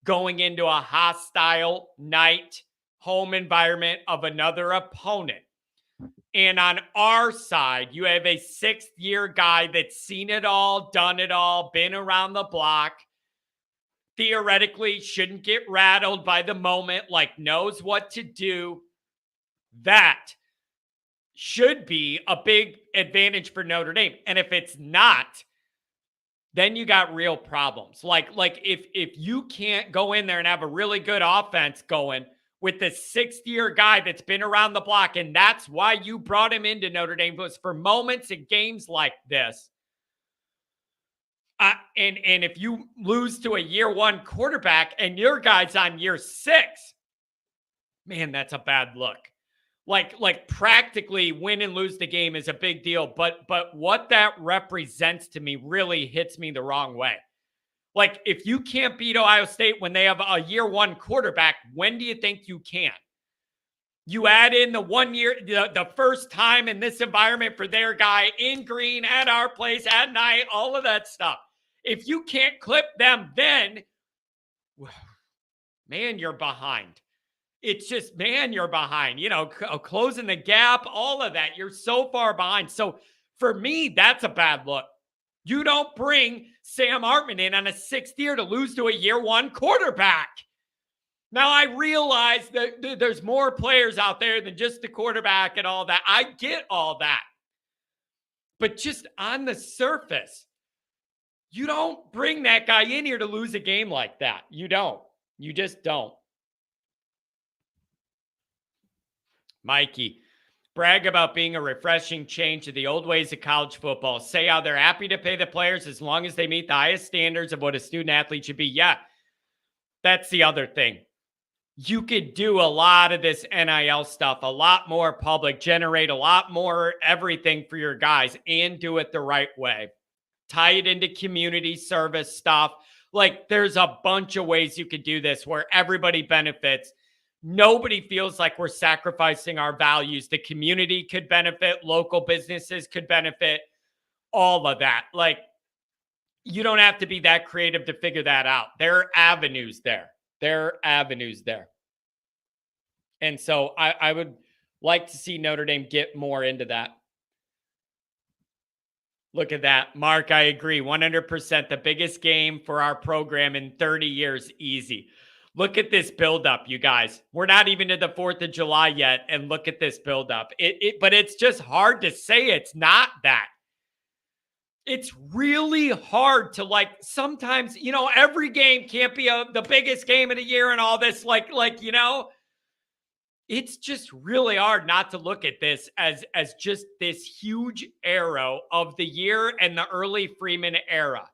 going into a hostile night home environment of another opponent. And on our side, you have a sixth-year guy that's seen it all, done it all, been around the block. theoretically shouldn't get rattled by the moment, like knows what to do. That should be a big advantage for Notre Dame. And if it's not, then you got real problems. Like if you can't go in there and have a really good offense going with the sixth-year guy that's been around the block, and that's why you brought him into Notre Dame, was for moments in games like this. And if you lose to a year one quarterback and your guy's on year 6, man, that's a bad look. Like practically win and lose the game is a big deal, but what that represents to me really hits me the wrong way. Like, if you can't beat Ohio State when they have a year one quarterback, when do you think you can? You add in the 1 year, the first time in this environment for their guy in green at our place at night, all of that stuff. If you can't clip them, then, man, you're behind. It's just, man, you're behind, closing the gap, all of that. You're so far behind. So for me, that's a bad look. You don't bring Sam Hartman in on a 6th year to lose to a year one quarterback. Now, I realize that there's more players out there than just the quarterback and all that. I get all that. But just on the surface, you don't bring that guy in here to lose a game like that. You don't. You just don't. Mikey, brag about being a refreshing change to the old ways of college football. Say how they're happy to pay the players as long as they meet the highest standards of what a student athlete should be. Yeah, that's the other thing. You could do a lot of this NIL stuff, a lot more public, generate a lot more everything for your guys, and do it the right way. Tie it into community service stuff. Like, there's a bunch of ways you could do this where everybody benefits. Nobody feels like we're sacrificing our values. The community could benefit. Local businesses could benefit. All of that. Like, you don't have to be that creative to figure that out. There are avenues there. And so I would like to see Notre Dame get more into that. Look at that. Mark, I agree. 100%. The biggest game for our program in 30 years. Easy. Look at this buildup, you guys. We're not even to the 4th of July yet, and look at this buildup. But it's just hard to say it's not that. It's really hard to, sometimes, every game can't be the biggest game of the year and all this. It's just really hard not to look at this as just this huge arrow of the year and the early Freeman era.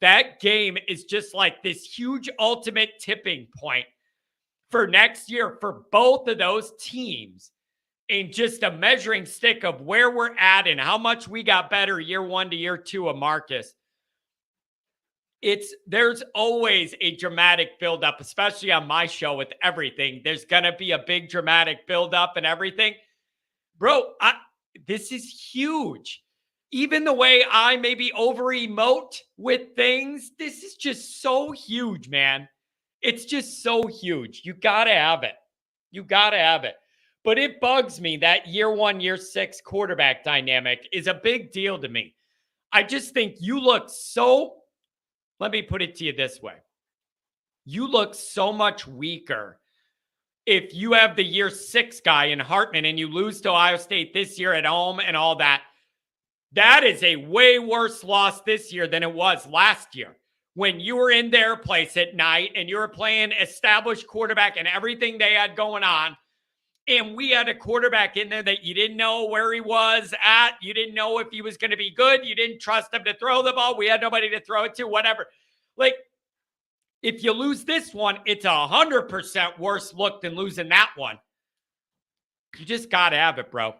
That game is just like this huge ultimate tipping point for next year for both of those teams, and just a measuring stick of where we're at and how much we got better year 1 to year 2 of Marcus. There's always a dramatic buildup, especially on my show with everything. There's going to be a big dramatic buildup and everything. Bro, this is huge. Even the way I maybe over-emote with things, this is just so huge, man. It's just so huge. You got to have it. But it bugs me that year 1, year 6 quarterback dynamic is a big deal to me. I just think you look so, let me put it to you this way. You look so much weaker if you have the year 6 guy in Hartman and you lose to Ohio State this year at home and all that. That is a way worse loss this year than it was last year when you were in their place at night and you were playing established quarterback and everything they had going on. And we had a quarterback in there that you didn't know where he was at. You didn't know if he was going to be good. You didn't trust him to throw the ball. We had nobody to throw it to, whatever. If you lose this one, it's 100% worse look than losing that one. You just got to have it, bro.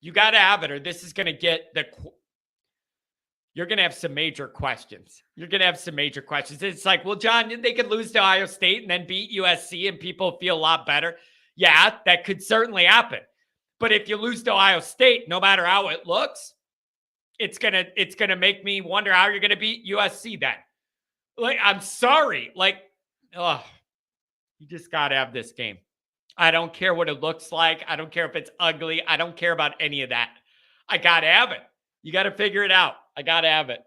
You got to have it, or this is going to get you're going to have some major questions. It's like, well, John, they could lose to Ohio State and then beat USC and people feel a lot better. Yeah, that could certainly happen. But if you lose to Ohio State, no matter how it looks, it's gonna make me wonder how you're gonna beat USC then. I'm sorry. You just gotta have this game. I don't care what it looks like. I don't care if it's ugly. I don't care about any of that. I gotta have it. You gotta figure it out. I gotta have it.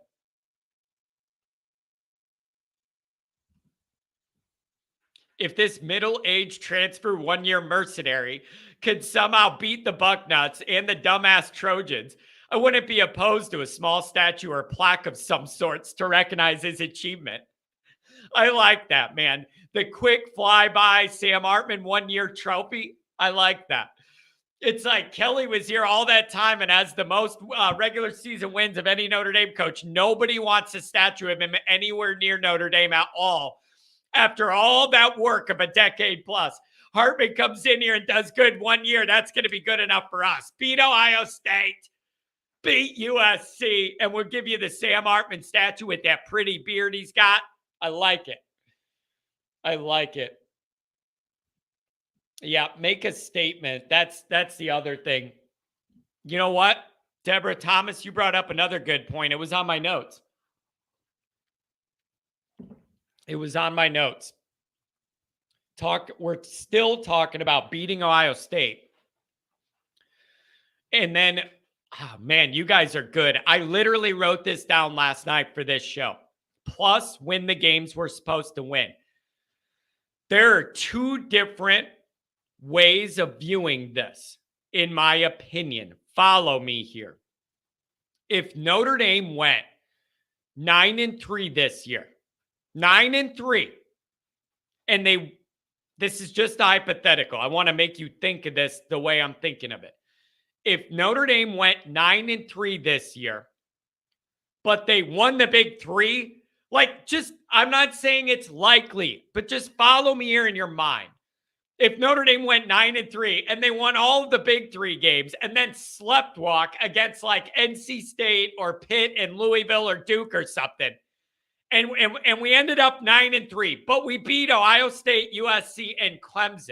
if this middle-aged transfer one-year mercenary could somehow beat the Bucknuts and the dumbass Trojans, I wouldn't be opposed to a small statue or plaque of some sorts to recognize his achievement. I like that, man. The quick flyby Sam Hartman one-year trophy. I like that. It's like Kelly was here all that time and has the most regular season wins of any Notre Dame coach. Nobody wants a statue of him anywhere near Notre Dame at all. After all that work of a decade plus, Hartman comes in here and does good 1 year. That's going to be good enough for us. Beat Ohio State, beat USC, and we'll give you the Sam Hartman statue with that pretty beard he's got. I like it. I like it. Yeah, make a statement. That's the other thing. You know what? Deborah Thomas, you brought up another good point. It was on my notes. It was on my notes. We're still talking about beating Ohio State. And then, oh man, you guys are good. I literally wrote this down last night for this show. Plus, win the games we're supposed to win. There are two different ways of viewing this, in my opinion. Follow me here. If Notre Dame went 9-3 this year, 9-3, and this is just hypothetical. I want to make you think of this the way I'm thinking of it. If Notre Dame went 9-3 this year, but they won the Big Three, I'm not saying it's likely, but just follow me here in your mind. If Notre Dame went 9-3 and they won all of the Big Three games and then slept walk against like NC State or Pitt and Louisville or Duke or something, and we ended up 9-3, but we beat Ohio State, USC, and Clemson.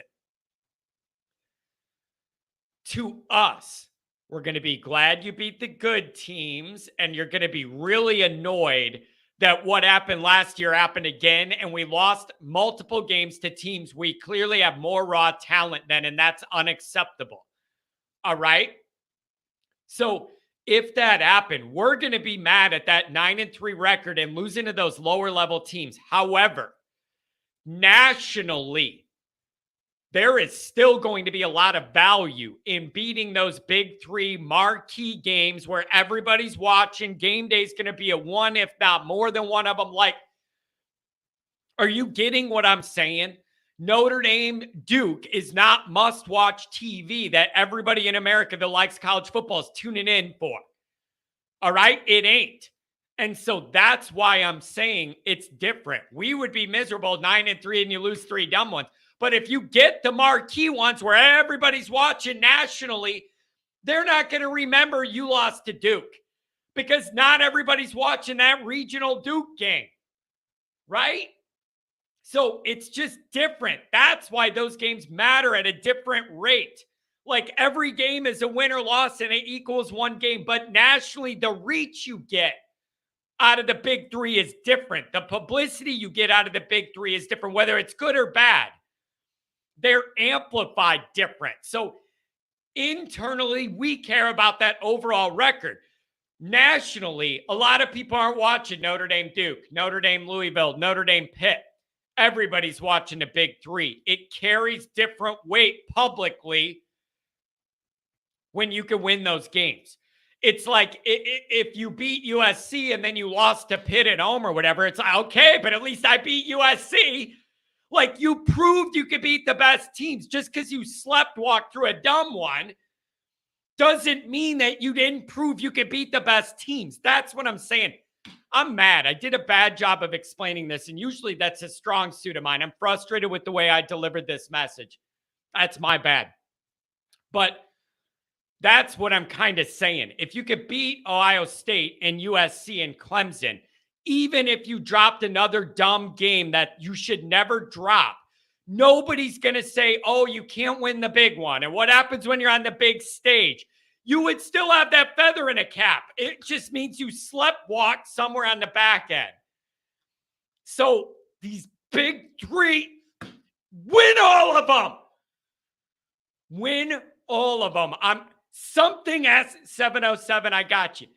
To us, we're going to be glad you beat the good teams, and you're going to be really annoyed that what happened last year happened again, and we lost multiple games to teams we clearly have more raw talent than, and that's unacceptable. All right? So if that happened, we're going to be mad at that 9-3 record and losing to those lower level teams. However, nationally, there is still going to be a lot of value in beating those Big Three marquee games where everybody's watching. Game day is going to be a one, if not more than one of them. Like, are you getting what I'm saying? Notre Dame Duke is not must-watch TV that everybody in America that likes college football is tuning in for. All right? It ain't. And so that's why I'm saying it's different. We would be miserable 9-3 and you lose 3 dumb ones. But if you get the marquee ones where everybody's watching nationally, they're not going to remember you lost to Duke because not everybody's watching that regional Duke game, right? So it's just different. That's why those games matter at a different rate. Like every game is a win or loss and it equals one game. But nationally, the reach you get out of the Big Three is different. The publicity you get out of the Big Three is different, whether it's good or bad. They're amplified different. So internally, we care about that overall record. Nationally, a lot of people aren't watching Notre Dame Duke, Notre Dame Louisville, Notre Dame Pitt. Everybody's watching the Big Three. It carries different weight publicly when you can win those games. It's like if you beat USC and then you lost to Pitt at home or whatever, it's like, okay, but at least I beat USC. Like you proved you could beat the best teams. Just because you slept walk through a dumb one doesn't mean that you didn't prove you could beat the best teams. That's what I'm saying. I'm mad. I did a bad job of explaining this, and usually that's a strong suit of mine. I'm frustrated with the way I delivered this message. That's my bad. But that's what I'm kind of saying. If you could beat Ohio State and USC and Clemson, even if you dropped another dumb game that you should never drop, nobody's going to say, oh, you can't win the big one. And what happens when you're on the big stage? You would still have that feather in a cap. It just means you slept walked somewhere on the back end. So these Big Three, win all of them. Win all of them. I'm something S707. I got you.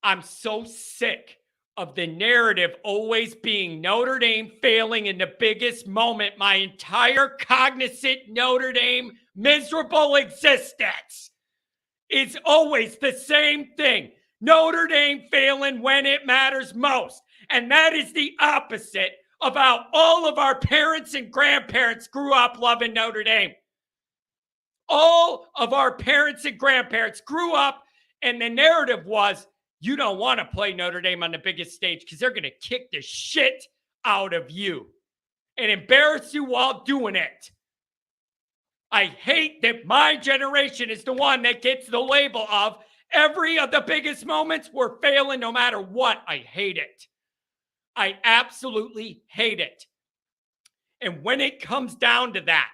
I'm so sick of the narrative always being Notre Dame failing in the biggest moment my entire cognizant Notre Dame miserable existence. It's always the same thing. Notre Dame failing when it matters most. And that is the opposite of how all of our parents and grandparents grew up loving Notre Dame. All of our parents and grandparents grew up, and the narrative was, you don't want to play Notre Dame on the biggest stage because they're going to kick the shit out of you and embarrass you while doing it. I hate that my generation is the one that gets the label of every of the biggest moments we're failing no matter what. I hate it. I absolutely hate it. And when it comes down to that,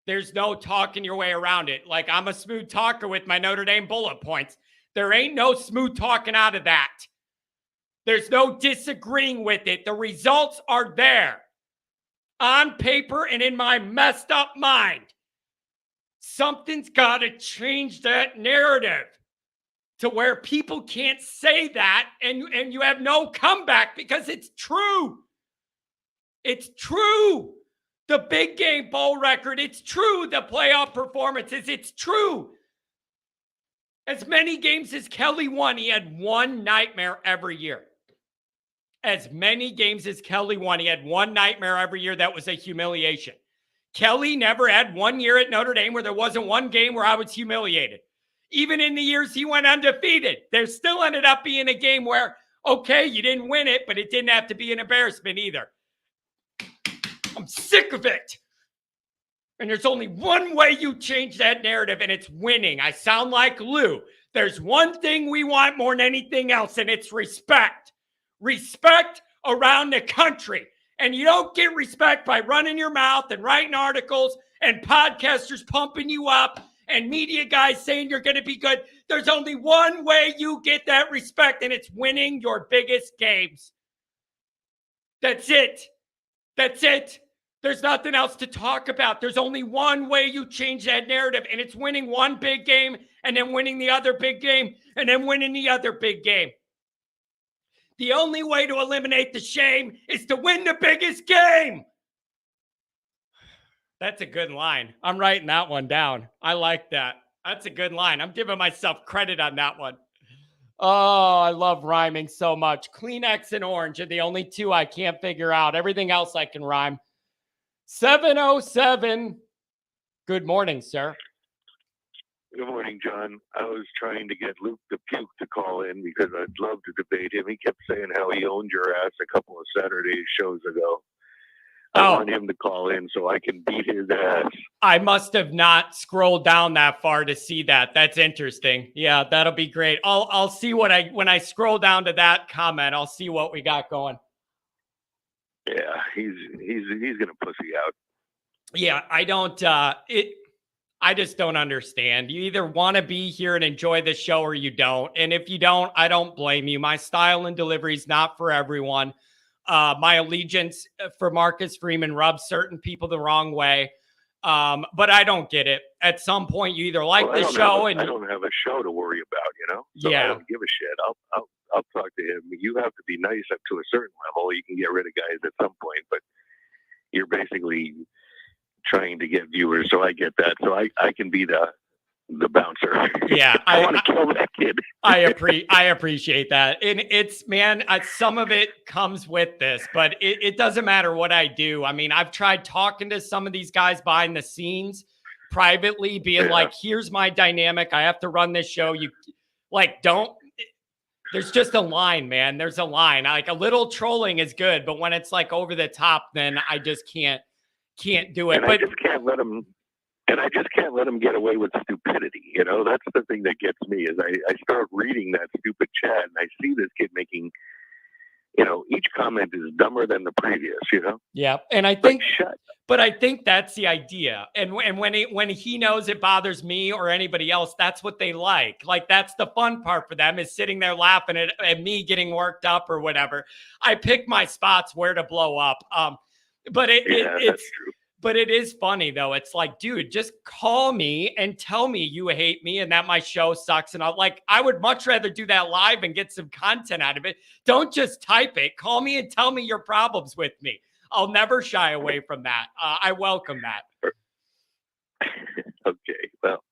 there's no talking your way around it. Like, I'm a smooth talker with my Notre Dame bullet points. There ain't no smooth talking out of that. There's no disagreeing with it. The results are there on paper and in my messed up mind. Something's got to change that narrative to where people can't say that and you have no comeback because it's true. It's true. The big game bowl record, it's true. The playoff performances, it's true. As many games as Kelly won, he had one nightmare every year. As many games as Kelly won, he had one nightmare every year that was a humiliation. Kelly never had 1 year at Notre Dame where there wasn't one game where I was humiliated. Even in the years he went undefeated, there still ended up being a game where, okay, you didn't win it, but it didn't have to be an embarrassment either. I'm sick of it. And there's only one way you change that narrative, and it's winning. I sound like Lou. There's one thing we want more than anything else, and it's respect. Respect around the country. And you don't get respect by running your mouth and writing articles and podcasters pumping you up and media guys saying you're going to be good. There's only one way you get that respect, and it's winning your biggest games. That's it. That's it. There's nothing else to talk about. There's only one way you change that narrative, and it's winning one big game and then winning the other big game and then winning the other big game. The only way to eliminate the shame is to win the biggest game. That's a good line. I'm writing that one down. I like that. That's a good line. I'm giving myself credit on that one. Oh, I love rhyming so much. Kleenex and orange are the only two I can't figure out. Everything else I can rhyme. 707. Good morning, sir. Good morning, John. I was trying to get Luke the Puke to call in because I'd love to debate him. He kept saying how he owned your ass a couple of Saturday shows ago. I want him to call in so I can beat his ass. I must have not scrolled down that far to see that. That's interesting. Yeah, that'll be great. I'll see when I scroll down to that comment, I'll see what we got going. Yeah, he's gonna pussy out. Yeah, I just don't understand. You either want to be here and enjoy the show or you don't. And if you don't, I don't blame you. My style and delivery is not for everyone. My allegiance for Marcus Freeman rubs certain people the wrong way. But I don't get it. At some point, you either like the show I don't have a show to worry about, you know? So yeah. I don't give a shit. I'll talk to him. You have to be nice up to a certain level. You can get rid of guys at some point, but you're basically trying to get viewers. So I get that. So I can be the bouncer. Yeah. I want to kill that kid. I appreciate that. And it's, man, some of it comes with this, but it doesn't matter what I do. I mean, I've tried talking to some of these guys behind the scenes privately, being like, here's my dynamic. I have to run this show. You like, there's just a line, man. There's a line. Like, a little trolling is good, but when it's like over the top, then I just can't do it. And I just can't let him get away with stupidity. You know, that's the thing that gets me is I start reading that stupid chat and I see this kid making, you know, each comment is dumber than the previous, you know? Yeah. And I think, but I think that's the idea. And when he knows it bothers me or anybody else, that's what they like. Like, that's the fun part for them, is sitting there laughing at me getting worked up or whatever. I pick my spots where to blow up. But it's true. But it is funny though. It's like, dude, just call me and tell me you hate me and that my show sucks. And I would much rather do that live and get some content out of it. Don't just type it. Call me and tell me your problems with me. I'll never shy away from that. I welcome that. Okay. Well,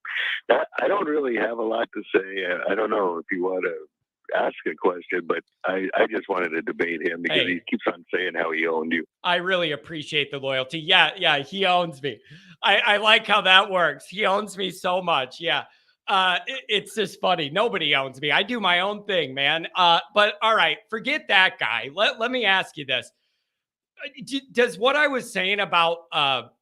I don't really have a lot to say. I don't know if you want to ask a question, but I just wanted to debate him because he keeps on saying how he owned you. I really appreciate the loyalty. Yeah, he owns me. I like how that works. He owns me so much. Yeah. It's just funny. Nobody owns me. I do my own thing, man. But all right, forget that guy. Let me ask you this. Does what I was saying about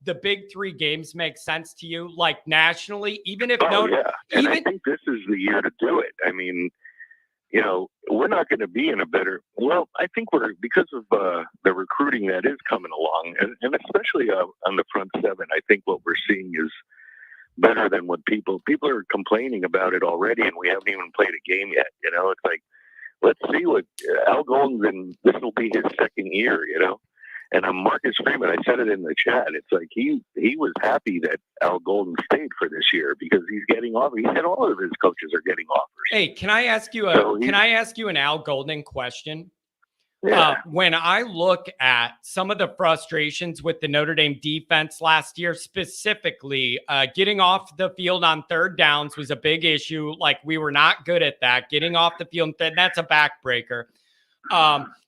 the big three games make sense to you, like nationally, even if and I think this is the year to do it. I mean, we're not going to be in a better. Well, I think because of the recruiting that is coming along, and especially on the front seven. I think what we're seeing is better than what people are complaining about it already, and we haven't even played a game yet. It's like, let's see what Al Golden. This will be his second year. And Marcus Freeman, I said it in the chat. It's like he was happy that Al Golden stayed for this year because he's getting offers. He said all of his coaches are getting offers. Hey, can I ask you an Al Golden question? Yeah. When I look at some of the frustrations with the Notre Dame defense last year, specifically getting off the field on third downs was a big issue. Like, we were not good at that. Getting off the field, that's a backbreaker.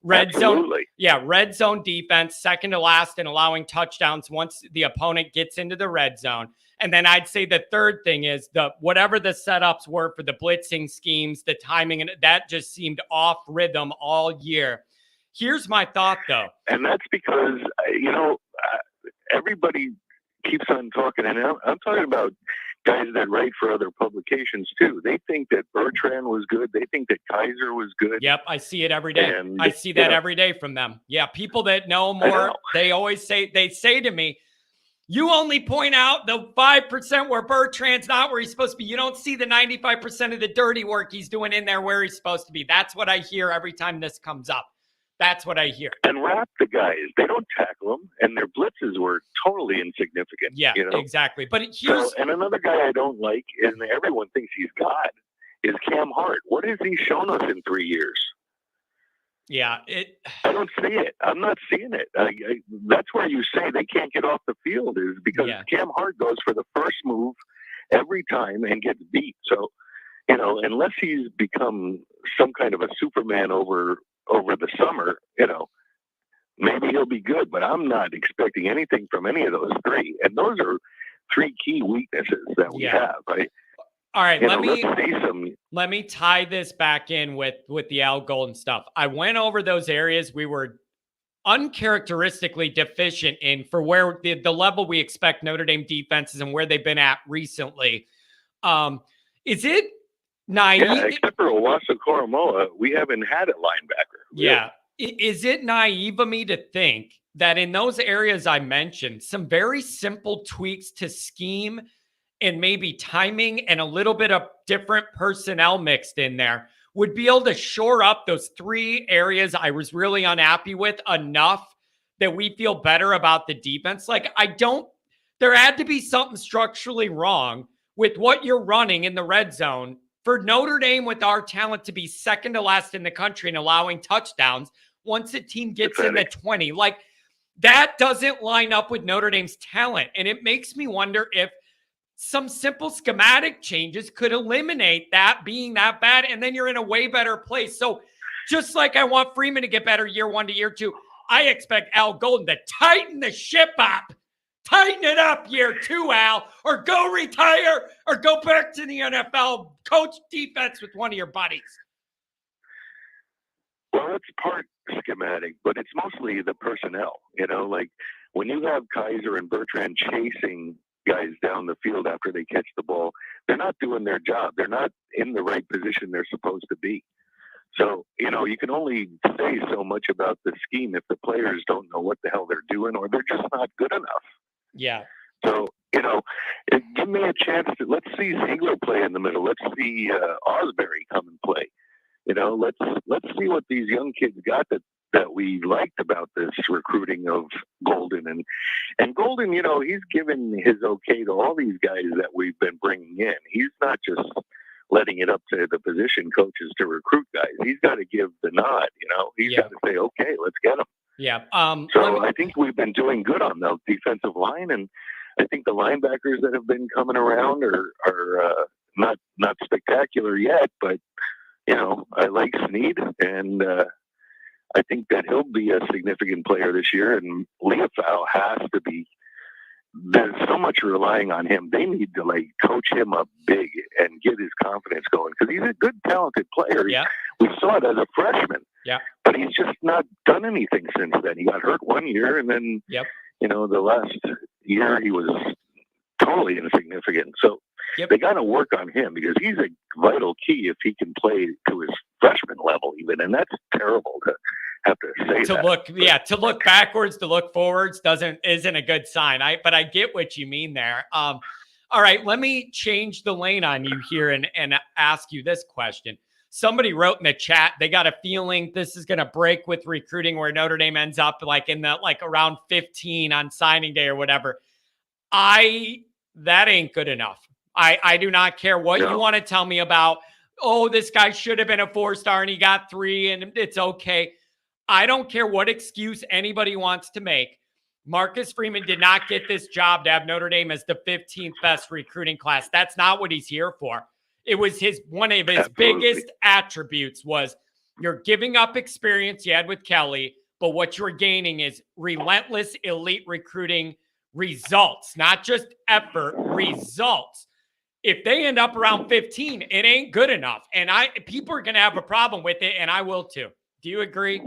Red zone defense, second to last in allowing touchdowns once the opponent gets into the red zone. And then I'd say the third thing is whatever the setups were for the blitzing schemes, the timing, and that just seemed off rhythm all year. Here's my thought, though. And that's because, everybody keeps on talking, and I'm talking about guys that write for other publications too. They think that Bertrand was good. They think that Kaiser was good. Yep, I see it every day. And I see that every day from them. Yeah, people that know more, they say to me, you only point out the 5% where Bertrand's not where he's supposed to be. You don't see the 95% of the dirty work he's doing in there where he's supposed to be. That's what I hear every time this comes up. That's what I hear. And wrap the guys. They don't tackle them, and their blitzes were totally insignificant. Yeah, exactly. But and another guy I don't like, and everyone thinks he's God, is Cam Hart. What has he shown us in 3 years? Yeah, I don't see it. I'm not seeing it. That's where you say they can't get off the field is because Cam Hart goes for the first move every time and gets beat. So, unless he's become some kind of a Superman over the summer, maybe he'll be good, but I'm not expecting anything from any of those three. And those are three key weaknesses that we have. Right? All right, let me tie this back in with the Al Golden stuff. I went over those areas we were uncharacteristically deficient in for where the level we expect Notre Dame defenses and where they've been at recently. Is it naive? Yeah, except for Owasa Koromoa, we haven't had a linebacker. Really. Yeah. Is it naive of me to think that in those areas I mentioned, some very simple tweaks to scheme and maybe timing and a little bit of different personnel mixed in there would be able to shore up those three areas I was really unhappy with enough that we feel better about the defense? There had to be something structurally wrong with what you're running in the red zone for Notre Dame with our talent to be second to last in the country and allowing touchdowns once a team gets in the 20. That doesn't line up with Notre Dame's talent. And it makes me wonder if some simple schematic changes could eliminate that being that bad, and then you're in a way better place. So just like I want Freeman to get better year 1 to year 2, I expect Al Golden to tighten the ship up. Tighten it up year 2, Al, or go retire or go back to the NFL, coach defense with one of your buddies. Well, it's part schematic, but it's mostly the personnel. When you have Kaiser and Bertrand chasing guys down the field after they catch the ball, they're not doing their job. They're not in the right position they're supposed to be. So, you can only say so much about the scheme if the players don't know what the hell they're doing or they're just not good enough. Yeah. So, give me a chance let's see Ziegler play in the middle. Let's see Osbury come and play. Let's see what these young kids got that that we liked about this recruiting of Golden. And Golden, you know, he's given his okay to all these guys that we've been bringing in. He's not just letting it up to the position coaches to recruit guys. He's got to give the nod, you know. He's got to say, okay, let's get them. Yeah. So I think we've been doing good on the defensive line, and I think the linebackers that have been coming around are not spectacular yet, but you know, I like Snead, and I think that he'll be a significant player this year. And Leofau has to be. There's so much relying on him. They need to like coach him up big and get his confidence going because he's a good, talented player. Yeah. We saw it as a freshman. Yeah. But he's just not done anything since then. He got hurt one year, and then you know the last year he was totally insignificant. So they got to work on him because he's a vital key if he can play to his freshman level even, and that's terrible to have to say that. To look backwards, to look forwards isn't a good sign. But I get what you mean there. All right, let me change the lane on you here and ask you this question. Somebody wrote in the chat, they got a feeling this is going to break with recruiting where Notre Dame ends up like in the around 15 on signing day or whatever. That ain't good enough. I do not care what you want to tell me about, oh, this guy should have been a 4-star and he got 3 and it's okay. I don't care what excuse anybody wants to make. Marcus Freeman did not get this job to have Notre Dame as the 15th best recruiting class. That's not what he's here for. It was one of his biggest attributes was you're giving up experience you had with Kelly, but what you're gaining is relentless elite recruiting results, not just effort, results. If they end up around 15, it ain't good enough. And people are going to have a problem with it, and I will too. Do you agree?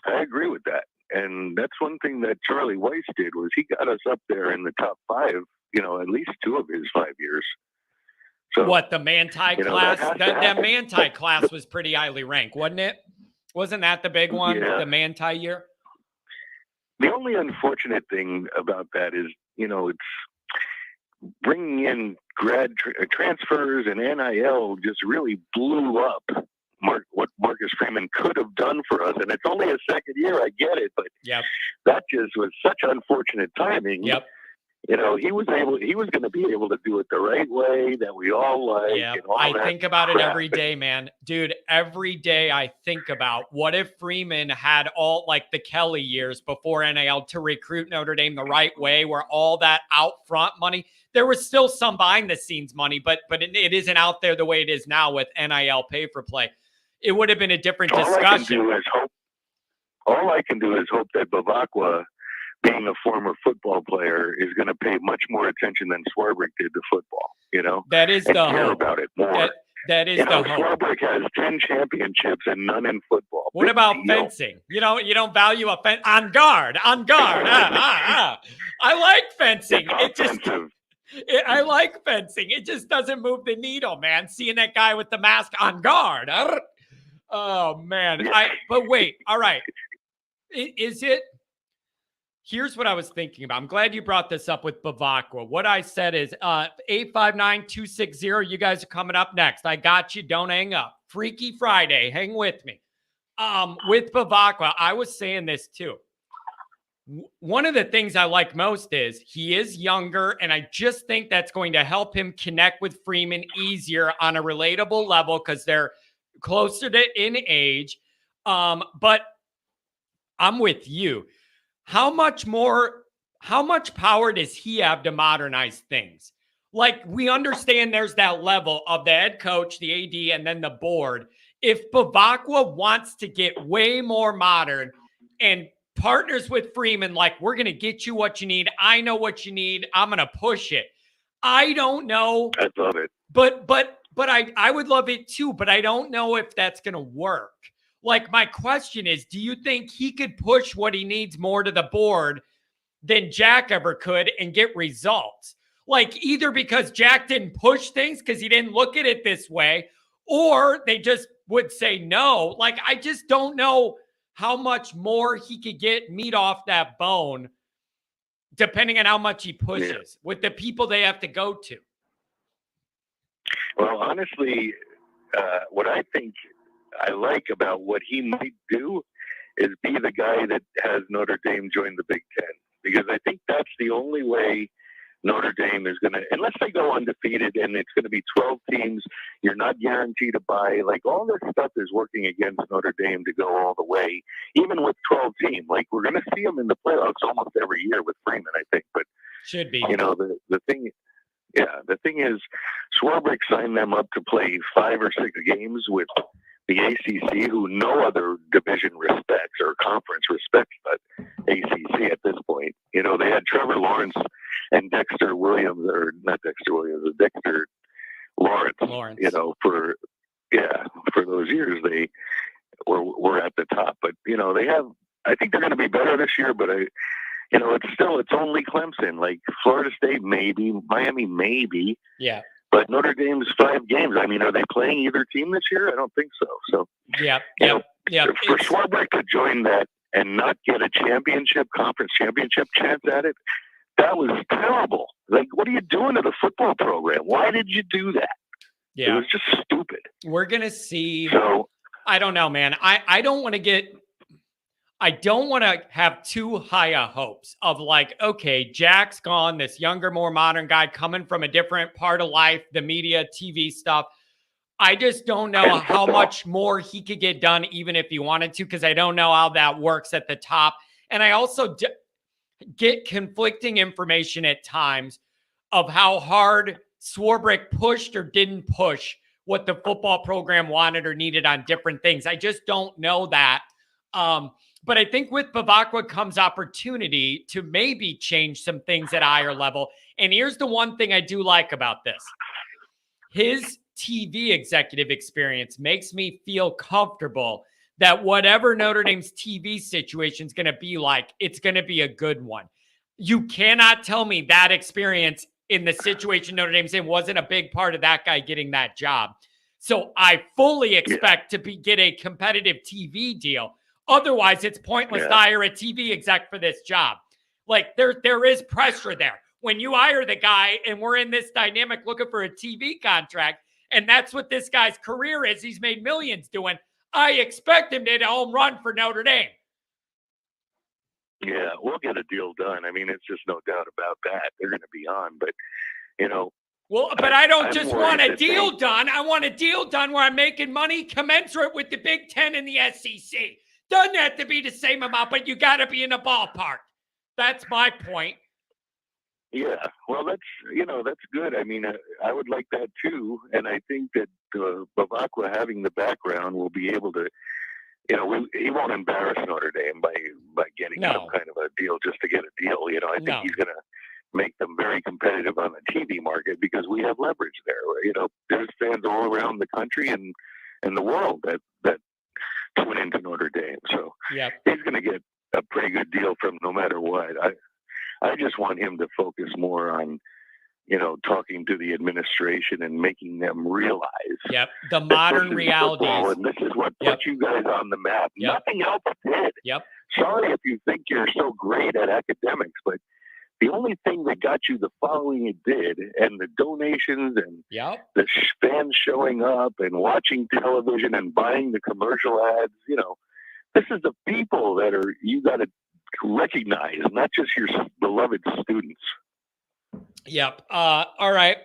I agree with that. And that's one thing that Charlie Weiss did was he got us up there in the top 5, you know, at least 2 of his 5 years. So, what, the Manti class? That Manti class was pretty highly ranked, wasn't it? Wasn't that the big one, the Manti year? The only unfortunate thing about that is, you know, it's bringing in grad transfers and NIL just really blew up what Marcus Freeman could have done for us. And it's only a second year, I get it, but that just was such unfortunate timing. You know, he was going to be able to do it the right way that we all like. Yeah, I think about it every day, man. Dude, every day I think about what if Freeman had all like the Kelly years before NIL to recruit Notre Dame the right way, where all that out front money, there was still some behind the scenes money, but it isn't out there the way it is now with NIL pay for play. It would have been a different discussion. All I can do is hope that Bavakwa, being a former football player, is going to pay much more attention than Swarbrick did to football. You know, that is the care hope. About it more. That is the hope. Swarbrick has 10 championships and none in football. What about fencing? You don't value a fence on guard. I like fencing. I like fencing. It just doesn't move the needle, man. Seeing that guy with the mask on guard. Oh man. But wait. All right. Is it? Here's what I was thinking about. I'm glad you brought this up with Bavakwa. What I said is 859-260. You guys are coming up next. I got you. Don't hang up. Freaky Friday. Hang with me. With Bavakwa, I was saying this too. One of the things I like most is he is younger, and I just think that's going to help him connect with Freeman easier on a relatable level because they're closer in age. But I'm with you. How much power does he have to modernize things? Like, we understand there's that level of the head coach, the AD, and then the board. If Bavakwa wants to get way more modern and partners with Freeman, like, we're going to get you what you need. I know what you need. I'm going to push it. I don't know. I love it. But I would love it too, but I don't know if that's going to work. Like, my question is, do you think he could push what he needs more to the board than Jack ever could and get results? Like, either because Jack didn't push things because he didn't look at it this way, or they just would say no. Like, I just don't know how much more he could get meat off that bone depending on how much he pushes with the people they have to go to. Well, honestly, what I think I like about what he might do is be the guy that has Notre Dame join the Big Ten, because I think that's the only way Notre Dame is going to, unless they go undefeated and it's going to be 12 teams, you're not guaranteed to buy. Like, all this stuff is working against Notre Dame to go all the way, even with 12 teams. Like, we're going to see them in the playoffs almost every year with Freeman, I think. But, should be. The thing is, Swarbrick signed them up to play 5 or 6 games with the ACC, who no other division respects or conference respects but ACC at this point. They had Trevor Lawrence and Dexter Williams, or not Dexter Williams, Dexter Lawrence. For those years they were at the top. But I think they're going to be better this year. But it's only Clemson. Like, Florida State maybe, Miami maybe. Yeah. But Notre Dame's 5 games. I mean, are they playing either team this year? I don't think so. So for Swarbrick to join that and not get a conference championship chance at it, that was terrible. Like, what are you doing to the football program? Why did you do that? Yeah. It was just stupid. We're going to see. So, I don't know, man. I don't want to have too high of hopes of, like, okay, Jack's gone, this younger, more modern guy coming from a different part of life, the media, TV stuff. I just don't know how much more he could get done, even if he wanted to, because I don't know how that works at the top. And I also get conflicting information at times of how hard Swarbrick pushed or didn't push what the football program wanted or needed on different things. I just don't know that. But I think with Bavakwa comes opportunity to maybe change some things at higher level. And here's the one thing I do like about this. His TV executive experience makes me feel comfortable that whatever Notre Dame's TV situation is going to be like, it's going to be a good one. You cannot tell me that experience in the situation Notre Dame's in wasn't a big part of that guy getting that job. So I fully expect to get a competitive TV deal. Otherwise, it's pointless to hire a TV exec for this job. Like, there is pressure there. When you hire the guy and we're in this dynamic looking for a TV contract, and that's what this guy's career is, he's made millions doing, I expect him to hit a home run for Notre Dame. Yeah, we'll get a deal done. I mean, it's just no doubt about that. They're going to be on, but, Well, but I don't just want a deal done. I want a deal done where I'm making money commensurate with the Big Ten and the SEC. Doesn't have to be the same amount, but you got to be in the ballpark. That's my point. Yeah, well, that's good. I mean, I would like that too, and I think that Bavakwa having the background will be able to, he won't embarrass Notre Dame by getting some kind of a deal just to get a deal. I think he's going to make them very competitive on the TV market because we have leverage there. There's fans all around the country and the world that tune into Notre Dame. So he's going to get a pretty good deal from no matter what. I just want him to focus more on, talking to the administration and making them realize the modern realities. And this is what put you guys on the map. Nothing else did. Sorry if you think you're so great at academics, but the only thing that got you the following it did, and the donations and the fans showing up and watching television and buying the commercial ads, this is the people that you got to recognize, not just your beloved students. All right.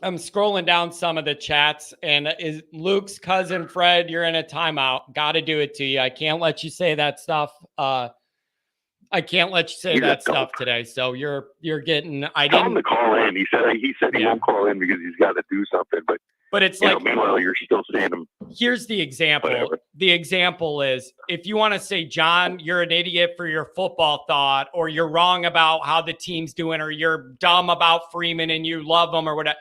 I'm scrolling down some of the chats, and is Luke's cousin Fred, you're in a timeout. Got to do it to you. I can't let you say that stuff. I can't let you say that stuff today. So you're getting. I didn't. Tell him to call in. He said he won't call in because he's got to do something. But it's like, meanwhile, you're still seeing him. Here's the example. Whatever. The example is, if you want to say, John, you're an idiot for your football thought, or you're wrong about how the team's doing, or you're dumb about Freeman and you love him or whatever.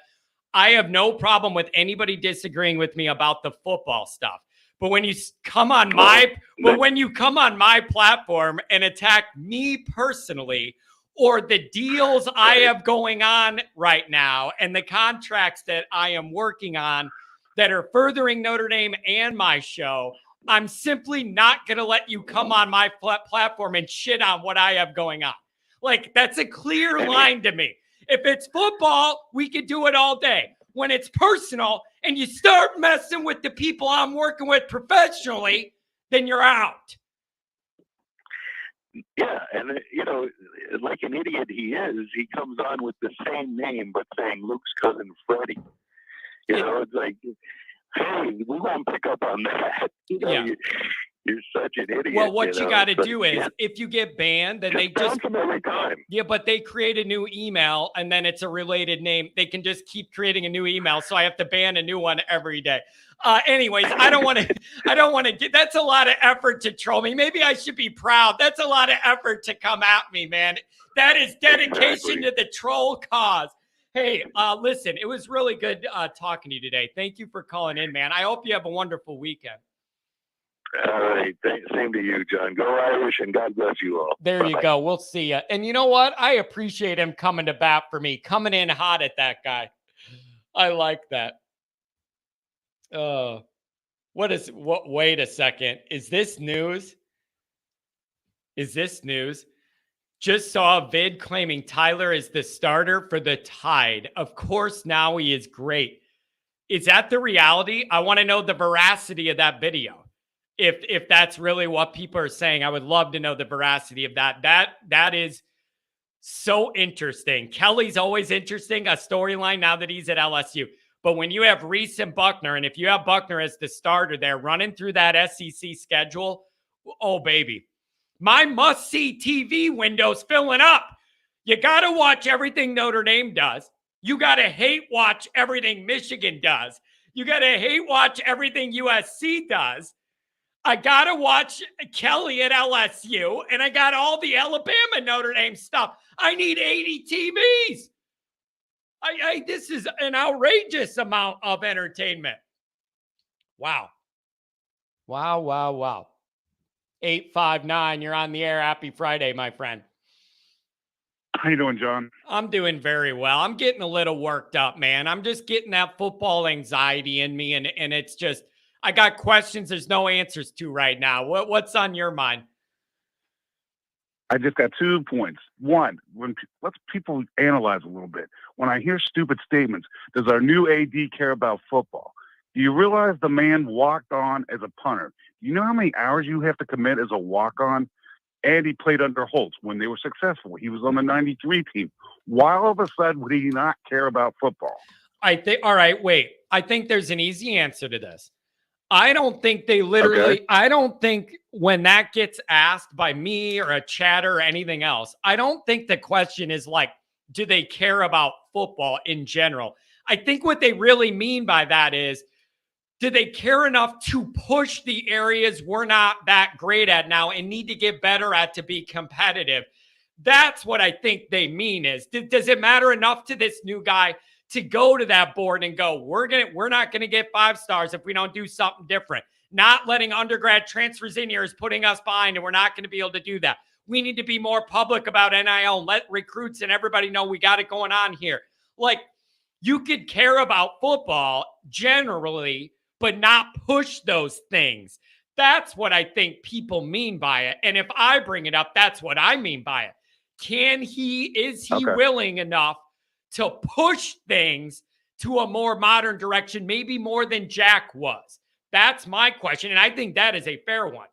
I have no problem with anybody disagreeing with me about the football stuff. But when you come on my platform and attack me personally, or the deals I have going on right now and the contracts that I am working on that are furthering Notre Dame and my show, I'm simply not going to let you come on my platform and shit on what I have going on. Like, that's a clear line to me. If it's football, we could do it all day. When it's personal and you start messing with the people I'm working with professionally, then you're out. Yeah, and like an idiot he is, he comes on with the same name but saying Luke's cousin Freddie. It's like, hey, we won't pick up on that. Yeah. You're such an idiot. Well, what you got to do is, if you get banned, then they just them every time. Yeah, but they create a new email, and then it's a related name. They can just keep creating a new email, so I have to ban a new one every day. Anyways, I don't want to get. That's a lot of effort to troll me. Maybe I should be proud. That's a lot of effort to come at me, man. That is dedication to the troll cause. Hey, listen, it was really good talking to you today. Thank you for calling in, man. I hope you have a wonderful weekend. All right. Same to you, John. Go Irish, and God bless you all. There Bye-bye. you go. We'll see you. And you know what? I appreciate him coming to bat for me, coming in hot at that guy. I like that. Wait a second. Is this news? Just saw a vid claiming Tyler is the starter for the Tide. Of course, now he is great. Is that the reality? I want to know the veracity of that video. If that's really what people are saying, I would love to know the veracity of that. That is so interesting. Kelly's always interesting, a storyline now that he's at LSU. But when you have Reese and Buckner, and if you have Buckner as the starter there running through that SEC schedule, oh, baby. My must-see TV window's filling up. You got to watch everything Notre Dame does. You got to hate watch everything Michigan does. You got to hate watch everything USC does. I got to watch Kelly at LSU, and I got all the Alabama Notre Dame stuff. I need 80 TVs. This is an outrageous amount of entertainment. Wow. 859, you're on the air. Happy Friday, my friend. How you doing, John? I'm doing very well. I'm getting a little worked up, man. I'm just getting that football anxiety in me, and it's just, I got questions there's no answers to right now. What's on your mind? I just got 2 points. One, let's people analyze a little bit. When I hear stupid statements, does our new AD care about football? Do you realize the man walked on as a punter? Do you know how many hours you have to commit as a walk-on? And he played under Holtz when they were successful. He was on the 93 team. Why all of a sudden would he not care about football? All right, wait. I think there's an easy answer to this. I don't think they literally, Okay. I don't think when that gets asked by me or a chatter or anything else, I don't think the question is like, do they care about football in general? I think what they really mean by that is, do they care enough to push the areas we're not that great at now and need to get better at to be competitive? That's what I think they mean is, does it matter enough to this new guy to go to that board and go, we're not going to get 5 stars if we don't do something different. Not letting undergrad transfers in here is putting us behind, and we're not going to be able to do that. We need to be more public about NIL and let recruits and everybody know we got it going on here. Like, you could care about football generally, but not push those things. That's what I think people mean by it. And if I bring it up, that's what I mean by it. Is he willing enough to push things to a more modern direction, maybe more than Jack was? That's my question, and I think that is a fair one.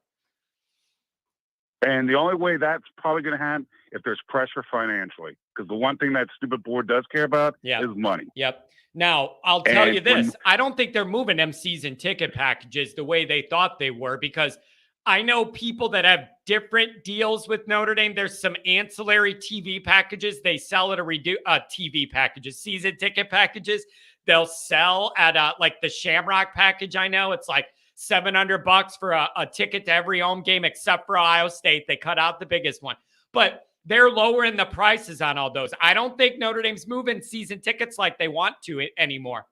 And the only way that's probably going to happen if there's pressure financially, because the one thing that stupid board does care about is money. Yep. Now, I'll tell you this. I don't think they're moving them season ticket packages the way they thought they were, because I know people that have different deals with Notre Dame. There's some ancillary TV packages they sell at TV packages, season ticket packages. They'll sell at like the Shamrock package. I know it's like $700 for a ticket to every home game except for Ohio State. They cut out the biggest one, but they're lowering the prices on all those. I don't think Notre Dame's moving season tickets like they want to anymore.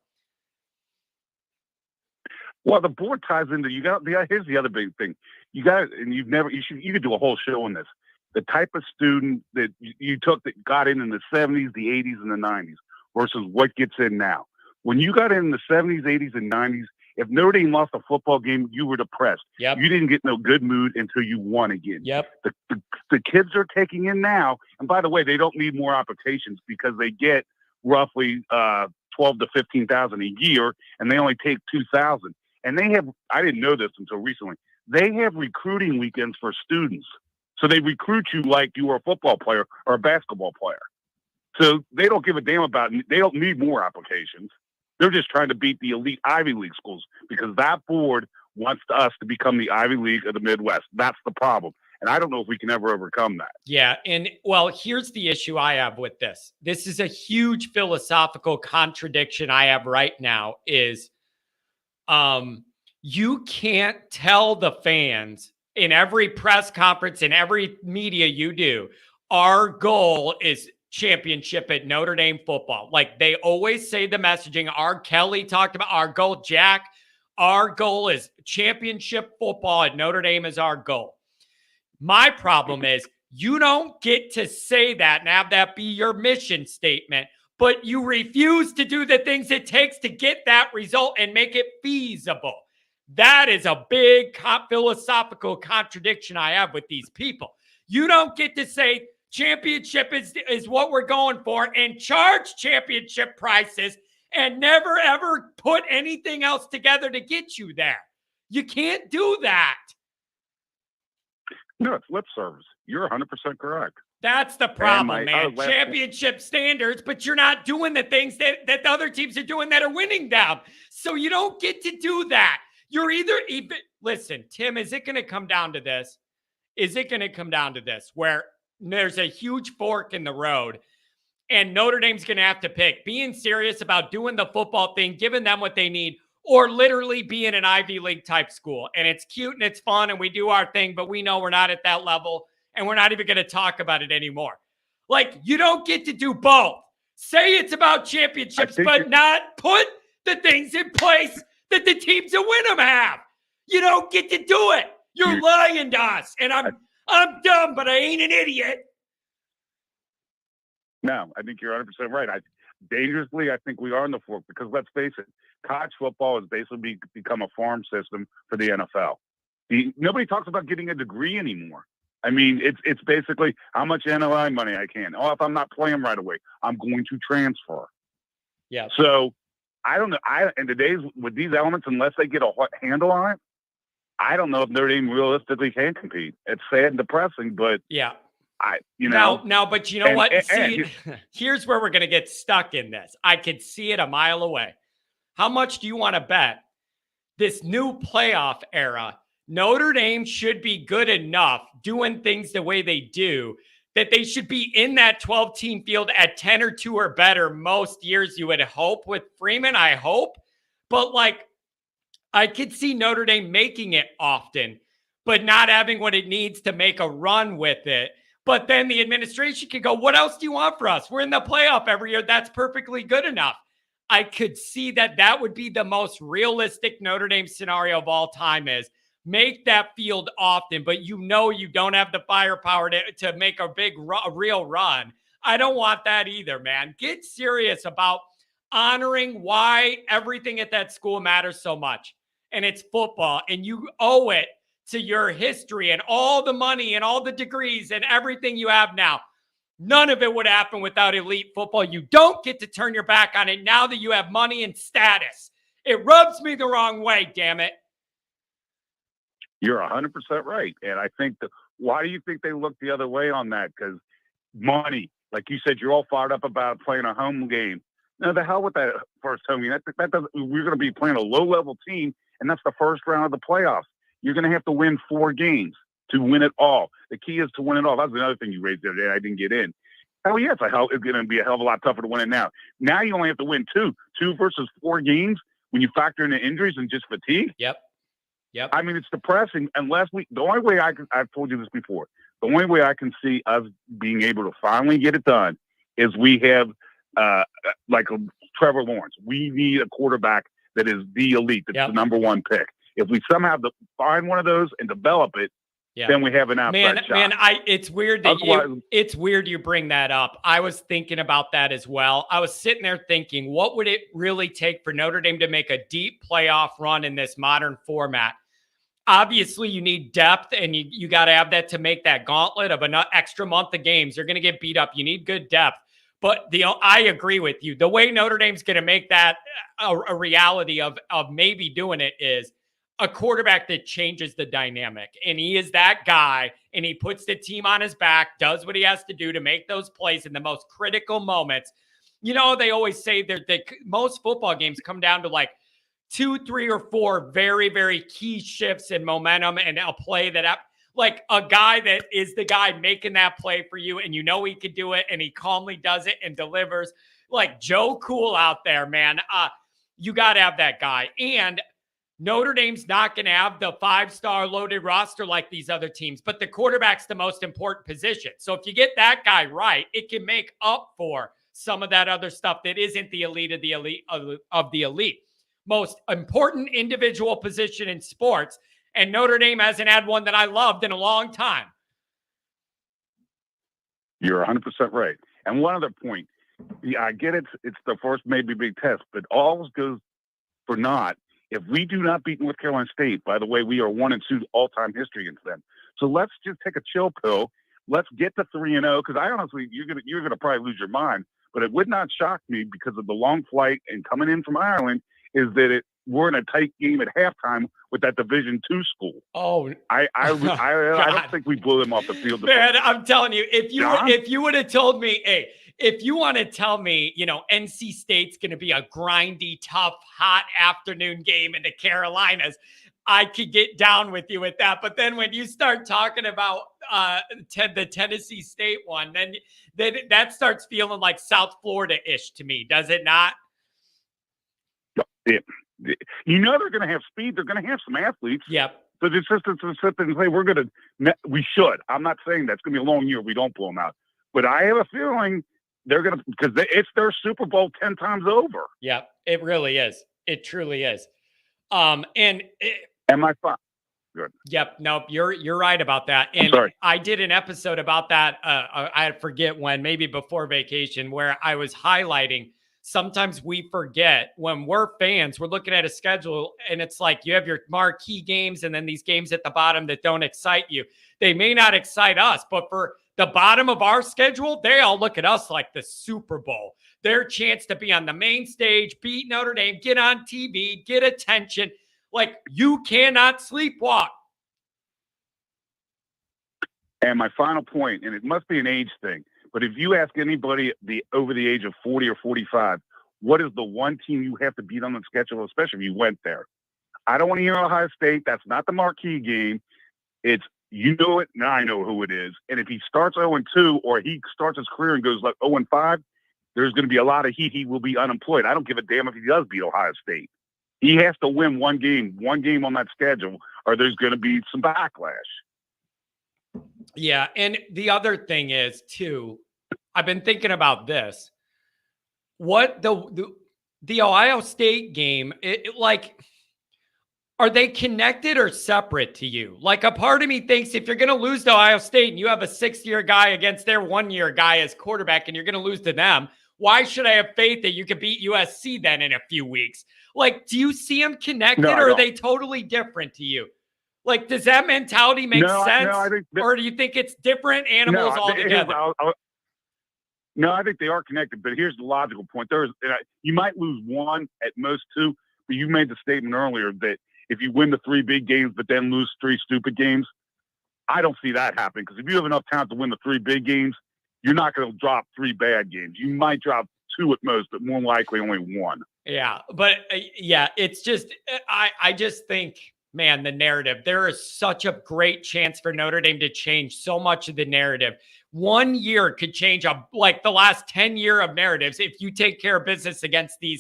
Well, the board ties into here's the other big thing. You could do a whole show on this. The type of student that you took that got in the 70s, the 80s, and the 90s versus what gets in now. When you got in the 70s, 80s, and 90s, if Notre Dame lost a football game, you were depressed. Yep. You didn't get no good mood until you won again. Yep. The kids are taking in now, and by the way, they don't need more applications because they get roughly 12 to 15,000 a year, and they only take 2,000. And I didn't know this until recently, they have recruiting weekends for students. So they recruit you like you were a football player or a basketball player. So they don't give a damn about, they don't need more applications. They're just trying to beat the elite Ivy League schools because that board wants us to become the Ivy League of the Midwest. That's the problem. And I don't know if we can ever overcome that. Yeah. And well, here's the issue I have with this. This is a huge philosophical contradiction I have right now is you can't tell the fans in every press conference, in every media you do, our goal is championship at Notre Dame football. Like they always say the messaging. R. Kelly talked about our goal. Jack, our goal is championship football at Notre Dame is our goal. My problem is you don't get to say that and have that be your mission statement, but you refuse to do the things it takes to get that result and make it feasible. That is a big philosophical contradiction I have with these people. You don't get to say championship is what we're going for and charge championship prices and never, ever put anything else together to get you there. You can't do that. No, it's lip service. You're 100% correct. That's the problem, man. Championship standards, but you're not doing the things that the other teams are doing that are winning them. So you don't get to do that. You're either even, listen, Tim, is it going to come down to this? Is it going to come down to this where there's a huge fork in the road and Notre Dame's going to have to pick being serious about doing the football thing, giving them what they need, or literally being an Ivy League type school. And it's cute and it's fun and we do our thing, but we know we're not at that level and we're not even going to talk about it anymore. Like, you don't get to do both. Say it's about championships, but not put the things in place that the teams that win them have. You don't get to do it. You're lying to us. And I'm dumb, but I ain't an idiot. No, I think you're 100% right. Dangerously, I think we are in the fork because let's face it, college football has basically become a farm system for the NFL. Nobody talks about getting a degree anymore. I mean, it's basically how much NLI money I can. Oh, if I'm not playing right away, I'm going to transfer. Yeah. So I don't know. In today's with these elements, unless they get a handle on it, I don't know if Notre Dame realistically can compete. It's sad and depressing, but yeah. Now, but you know what? Here's where we're going to get stuck in this. I could see it a mile away. How much do you want to bet this new playoff era, Notre Dame should be good enough doing things the way they do that they should be in that 12-team field at 10 or 2 or better most years, you would hope with Freeman, I hope. But like, I could see Notre Dame making it often, but not having what it needs to make a run with it. But then the administration could go, what else do you want for us? We're in the playoff every year. That's perfectly good enough. I could see that would be the most realistic Notre Dame scenario of all time is make that field often, but you don't have the firepower to make a real run. I don't want that either, man. Get serious about honoring why everything at that school matters so much. And it's football, and you owe it to your history and all the money and all the degrees and everything you have now. None of it would happen without elite football. You don't get to turn your back on it now that you have money and status. It rubs me the wrong way, damn it. You're 100% right. And I think why do you think they look the other way on that? Because money, like you said, you're all fired up about playing a home game. No, the hell with that first home game. That doesn't, we're going to be playing a low-level team, and that's the first round of the playoffs. You're going to have to win 4 games to win it all. The key is to win it all. That's another thing you raised the other day. I didn't get in. Oh, yes, it's going to be a hell of a lot tougher to win it now. Now you only have to win 2 versus 4 games when you factor in the injuries and just fatigue. Yep. I mean, it's depressing unless the only way I've told you this before, the only way I can see us being able to finally get it done is we have like a Trevor Lawrence. We need a quarterback that is the elite, that's the number 1 pick. If we somehow find one of those and develop it, then we have an outside shot. Man, it's weird that it's weird you bring that up. I was thinking about that as well. I was sitting there thinking, what would it really take for Notre Dame to make a deep playoff run in this modern format? Obviously, you need depth, and you got to have that to make that gauntlet of an extra month of games. They're going to get beat up. You need good depth. But I agree with you. The way Notre Dame's going to make that a reality of maybe doing it is a quarterback that changes the dynamic. And he is that guy, and he puts the team on his back, does what he has to do to make those plays in the most critical moments. You know, they always say that most football games come down to like 2, 3, or 4 very, very key shifts in momentum and a play that like a guy that is the guy making that play for you, and you know he could do it, and he calmly does it and delivers. Like Joe Cool out there, man. You got to have that guy. And Notre Dame's not going to have the 5-star loaded roster like these other teams, but the quarterback's the most important position. So if you get that guy right, it can make up for some of that other stuff that isn't the elite of the elite of the elite. Most important individual position in sports, and Notre Dame hasn't had one that I loved in a long time. You're 100% right. And one other point, yeah, I get it. It's the first maybe big test, but all goes for naught if we do not beat North Carolina State. By the way, we are 1-2 all-time history against them. So let's just take a chill pill. Let's get to 3-0, because I honestly, you're gonna probably lose your mind. But it would not shock me, because of the long flight and coming in from Ireland, is that we're in a tight game at halftime with that Division II school. Oh, I don't think we blew them off the field. Man, I'm telling you, if you would have told me, hey, if you want to tell me, you know, NC State's going to be a grindy, tough, hot afternoon game in the Carolinas, I could get down with you with that. But then when you start talking about the Tennessee State one, then that starts feeling like South Florida-ish to me, does it not? Yeah. You know they're going to have speed. They're going to have some athletes. Yep. So the assistants will sit there and say, we should. I'm not saying that's going to be a long year if we don't pull them out. But I have a feeling they're going to, because it's their Super Bowl 10 times over. Yep. It really is. It truly is. Am I fine? Good. Yep. Nope. You're right about that. And I did an episode about that. I forget when, maybe before vacation, where I was highlighting sometimes we forget when we're fans, we're looking at a schedule and it's like you have your marquee games and then these games at the bottom that don't excite you. They may not excite us, but for the bottom of our schedule, they all look at us like the Super Bowl. Their chance to be on the main stage, beat Notre Dame, get on TV, get attention. Like, you cannot sleepwalk. And my final point, and it must be an age thing, but if you ask anybody over the age of 40 or 45, what is the one team you have to beat on the schedule, especially if you went there? I don't want to hear Ohio State. That's not the marquee game. It's, you know it, now I know who it is. And if he starts 0-2 or he starts his career and goes like 0-5, there's going to be a lot of heat. He will be unemployed. I don't give a damn if he does beat Ohio State. He has to win one game on that schedule, or there's going to be some backlash. Yeah, and the other thing is, too, I've been thinking about this. What the Ohio State game, like, are they connected or separate to you? Like, a part of me thinks if you're going to lose to Ohio State and you have a 6-year guy against their 1-year guy as quarterback and you're going to lose to them, why should I have faith that you could beat USC then in a few weeks? Like, do you see them connected, or are they totally different to you? Like, does that mentality make sense? Or do you think it's different animals altogether? I think they are connected, but here's the logical point. You might lose one, at most two, but you made the statement earlier that if you win the 3 big games but then lose 3 stupid games, I don't see that happening, because if you have enough talent to win the 3 big games, you're not going to drop 3 bad games. You might drop 2 at most, but more likely only 1. Yeah, but it's just, I just think, man, the narrative, there is such a great chance for Notre Dame to change so much of the narrative. 1 year could change like the last 10 year of narratives if you take care of business against the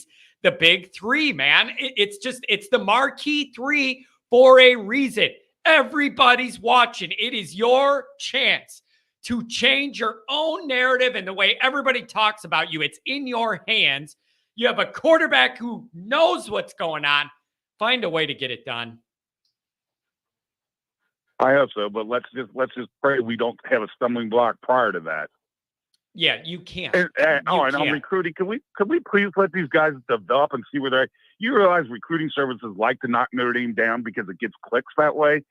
big 3, man. It's the marquee 3 for a reason. Everybody's watching. It is your chance to change your own narrative and the way everybody talks about you. It's in your hands. You have a quarterback who knows what's going on. Find a way to get it done. I hope so, but let's just pray we don't have a stumbling block prior to that. Yeah, you can't. And on recruiting, can we please let these guys develop and see where they're at? You realize recruiting services like to knock Notre Dame down because it gets clicks that way,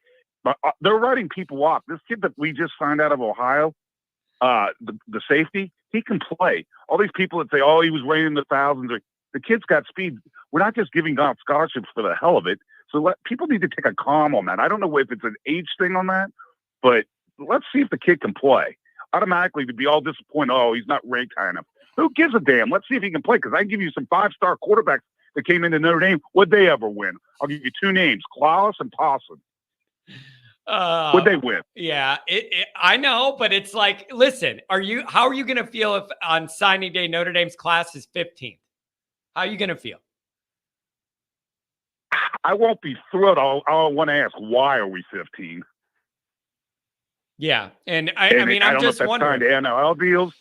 but they're writing people off. This kid that we just signed out of Ohio, the safety, he can play. All these people that say, "Oh, he was rated in the thousands," The kid's got speed. We're not just giving out scholarships for the hell of it. So people need to take a calm on that. I don't know if it's an age thing on that, but let's see if the kid can play. Automatically, to be all disappointed, oh, he's not ranked high enough. Who gives a damn? Let's see if he can play, because I can give you some 5-star quarterbacks that came into Notre Dame. Would they ever win? I'll give you 2 names, Klaus and Posson. Would they win? Yeah, I know, but it's like, listen, how are you going to feel if on signing day Notre Dame's class is 15th? How are you going to feel? I won't be thrilled. I'll want to ask, why are we 15? Yeah, and I mean, I'm just wondering. I don't know if that's tied to NIL deals,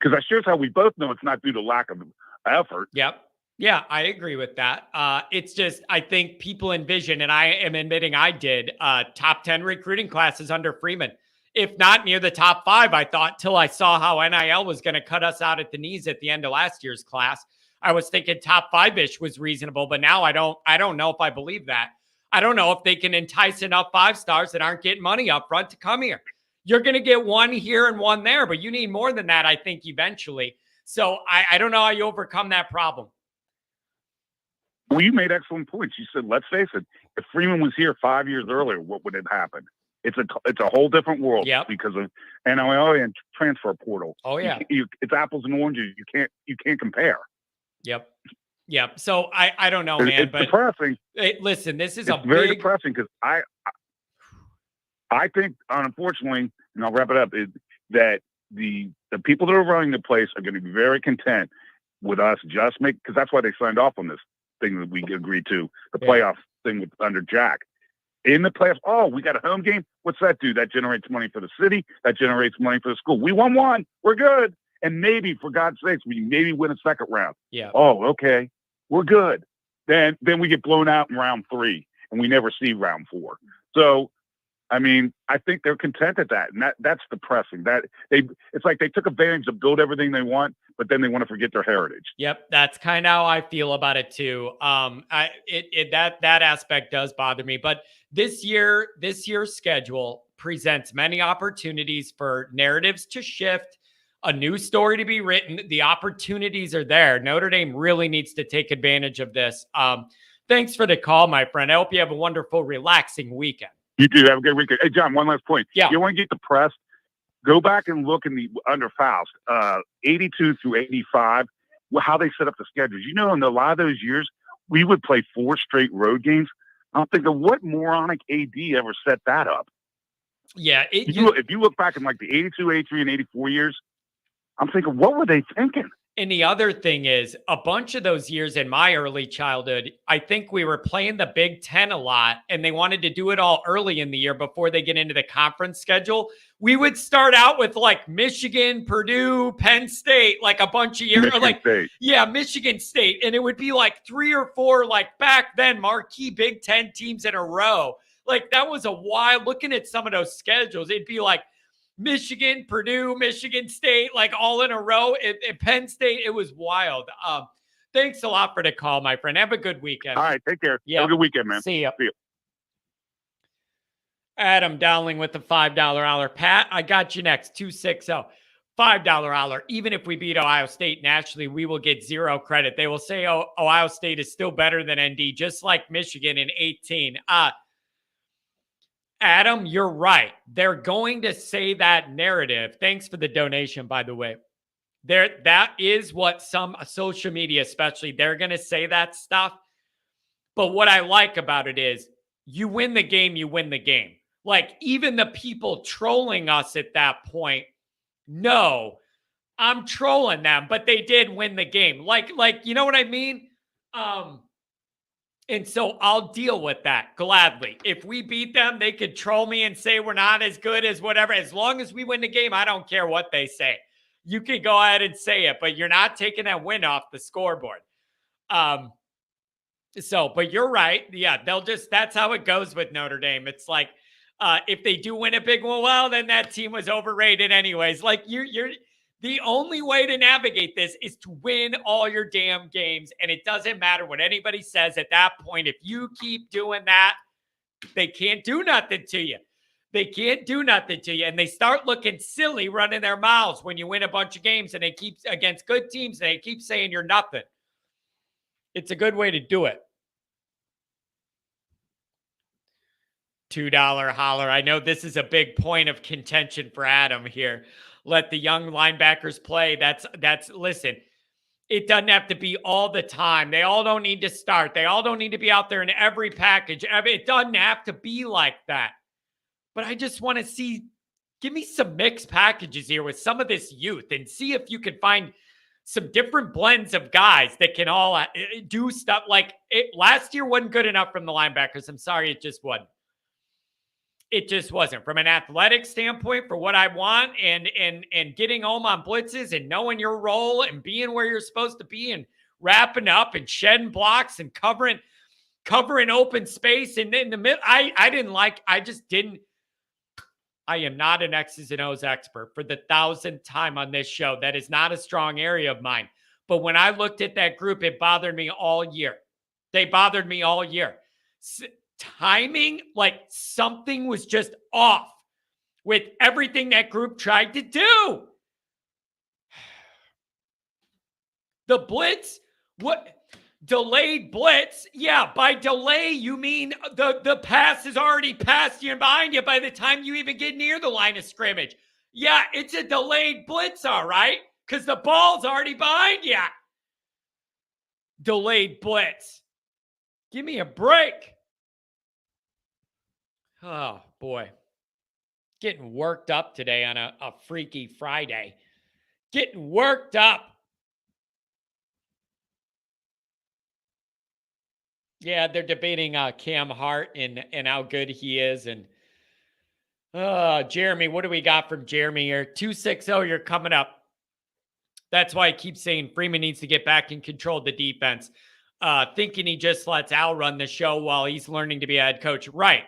because I sure as hell we both know it's not due to lack of effort. Yep. Yeah, I agree with that. It's just, I think people envision, and I am admitting I did, top 10 recruiting classes under Freeman. If not near the top 5, I thought, till I saw how NIL was going to cut us out at the knees at the end of last year's class. I was thinking top 5-ish was reasonable, but now I don't know if I believe that. I don't know if they can entice enough 5-stars that aren't getting money up front to come here. You're going to get one here and one there, but you need more than that, I think, eventually. So I don't know how you overcome that problem. Well, you made excellent points. You said, let's face it, if Freeman was here 5 years earlier, what would have happened? It's a whole different world because of NIL and transfer portal. Oh yeah, it's apples and oranges. You can't compare. Yep. So I don't know, man. It's but depressing. Listen, this is very depressing, because I think, unfortunately, and I'll wrap it up, is that the people that are running the place are going to be very content with us because that's why they signed off on this thing that we agreed to, the playoff thing under Jack. In the playoffs, we got a home game. What's that do? That generates money for the city. That generates money for the school. We won one. We're good. And maybe, for God's sakes, we maybe win a second round. Yeah. Oh, okay. We're good. Then we get blown out in round 3, and we never see round 4. So, I mean, I think they're content at that, and that's depressing. It's like they took advantage to build everything they want, but then they want to forget their heritage. Yep, that's kind of how I feel about it too. That aspect does bother me, but this year's schedule presents many opportunities for narratives to shift, a new story to be written. The opportunities are there. Notre Dame really needs to take advantage of this. Thanks for the call, my friend. I hope you have a wonderful, relaxing weekend. You do. Have a good weekend. Hey, John, one last point. Yeah. You want to get depressed? Go back and look in the under Faust, 82 through 85, how they set up the schedules. You know, in a lot of those years, we would play 4 straight road games. I'm thinking, what moronic AD ever set that up? Yeah. If you look back in like the 82, 83, and 84 years, I'm thinking, what were they thinking? And the other thing is, a bunch of those years in my early childhood, I think we were playing the Big Ten a lot, and they wanted to do it all early in the year before they get into the conference schedule. We would start out with like Michigan, Purdue, Penn State, like a bunch of years. Michigan State. And it would be like 3 or 4, like back then, marquee Big Ten teams in a row. Like that was a while. Looking at some of those schedules, it'd be like Michigan, Purdue, Michigan State, like all in a row. At Penn State, it was wild. Thanks a lot for the call, my friend. Have a good weekend. All right, take care. Yeah. Have a good weekend, man. See ya. Adam Dowling with the $5 hour. Pat, I got you next. 260. $5 hour. Even if we beat Ohio State nationally, we will get 0 credit. They will say, oh, Ohio State is still better than ND, just like Michigan in 18. Adam, you're right. They're going to say that narrative. Thanks for the donation, by the way. That is what some social media, especially, they're going to say that stuff. But what I like about it is you win the game, you win the game. Like even the people trolling us at that point, no, I'm trolling them, but they did win the game. Like, you know what I mean? And so I'll deal with that gladly. If we beat them, they could troll me and say we're not as good as whatever. As long as we win the game, I don't care what they say. You can go ahead and say it, but you're not taking that win off the scoreboard. But you're right. Yeah, that's how it goes with Notre Dame. It's like, if they do win a big one, well, then that team was overrated anyways. Like you're the only way to navigate this is to win all your damn games. And it doesn't matter what anybody says at that point. If you keep doing that, they can't do nothing to you. They can't do nothing to you. And they start looking silly running their mouths when you win a bunch of games and they keep against good teams and they keep saying you're nothing. It's a good way to do it. $2 holler. I know this is a big point of contention for Adam here. Let the young linebackers play. That's listen, it doesn't have to be all the time. They all don't need to start. They all don't need to be out there in every package. It doesn't have to be like that. But I just want to see, give me some mixed packages here with some of this youth and see if you can find some different blends of guys that can all do stuff. Like last year wasn't good enough from the linebackers. I'm sorry, it just wasn't. It just wasn't from an athletic standpoint for what I want and getting home on blitzes and knowing your role and being where you're supposed to be and wrapping up and shedding blocks and covering open space. And in the middle, I am not an X's and O's expert for the 1,000th time on this show. That is not a strong area of mine. But when I looked at that group, it bothered me all year. They bothered me all year. Timing, like something was just off with everything that group tried to do. The blitz, what? Delayed blitz? Yeah, by delay, you mean the pass is already past you and behind you by the time you even get near the line of scrimmage. Yeah, it's a delayed blitz, all right, because the ball's already behind you. Delayed blitz. Give me a break. Oh, boy. Getting worked up today on a Freaky Friday. Getting worked up. Yeah, they're debating Cam Hart and how good he is. And Jeremy, what do we got from Jeremy here? 260, you're coming up. That's why I keep saying Freeman needs to get back in control of the defense. Thinking he just lets Al run the show while he's learning to be a head coach. Right.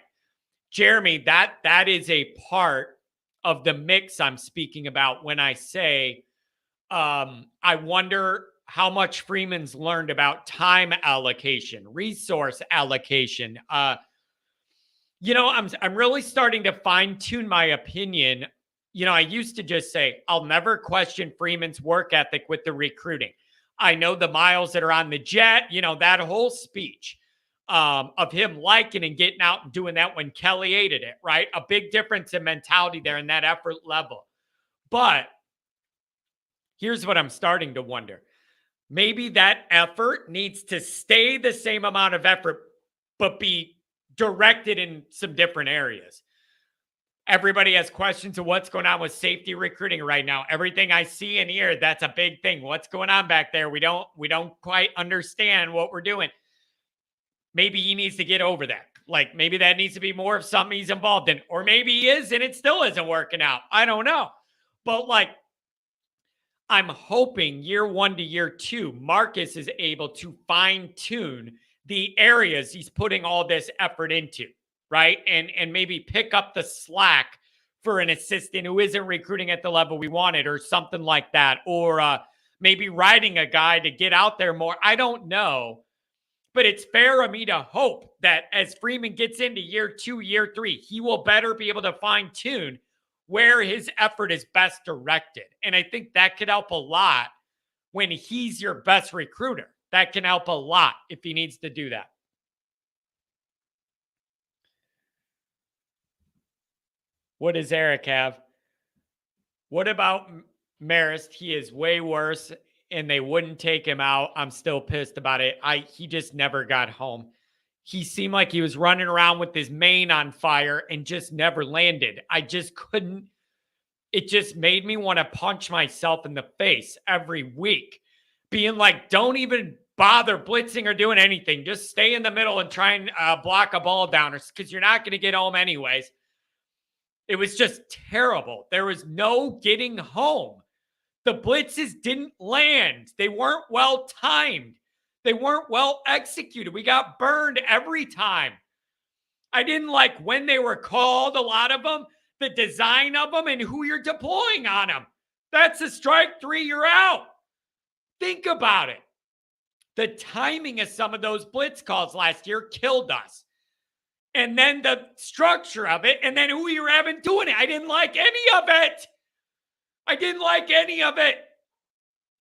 Jeremy, that is a part of the mix I'm speaking about when I say I wonder how much Freeman's learned about time allocation, resource allocation. I'm really starting to fine-tune my opinion. I used to just say, I'll never question Freeman's work ethic with the recruiting. I know the miles that are on the jet, that whole speech. Of him liking and getting out and doing that when Kelly hated it, right? A big difference in mentality there and that effort level. But here's what I'm starting to wonder. Maybe that effort needs to stay the same amount of effort, but be directed in some different areas. Everybody has questions of what's going on with safety recruiting right now. Everything I see and hear, that's a big thing. What's going on back there? We don't quite understand what we're doing. Maybe he needs to get over that. Like maybe that needs to be more of something he's involved in. Or maybe he is and it still isn't working out. I don't know. But I'm hoping year 1 to year 2, Marcus is able to fine tune the areas he's putting all this effort into, right? And maybe pick up the slack for an assistant who isn't recruiting at the level we wanted or something like that. Or maybe riding a guy to get out there more. I don't know. But it's fair of me to hope that as Freeman gets into year 2, year 3, he will better be able to fine tune where his effort is best directed. And I think that could help a lot when he's your best recruiter. That can help a lot if he needs to do that. What does Eric have? What about Marist? He is way worse and they wouldn't take him out. I'm still pissed about it. He just never got home. He seemed like he was running around with his mane on fire and just never landed. I just couldn't. It just made me want to punch myself in the face every week, being like, don't even bother blitzing or doing anything. Just stay in the middle and try and block a ball down because you're not going to get home anyways. It was just terrible. There was no getting home. The blitzes didn't land. They weren't well timed. They weren't well executed. We got burned every time. I didn't like when they were called, a lot of them, the design of them, and who you're deploying on them. That's a strike 3, you're out. Think about it. The timing of some of those blitz calls last year killed us. and then the structure of it, and then who you're having doing it. I didn't like any of it. I didn't like any of it.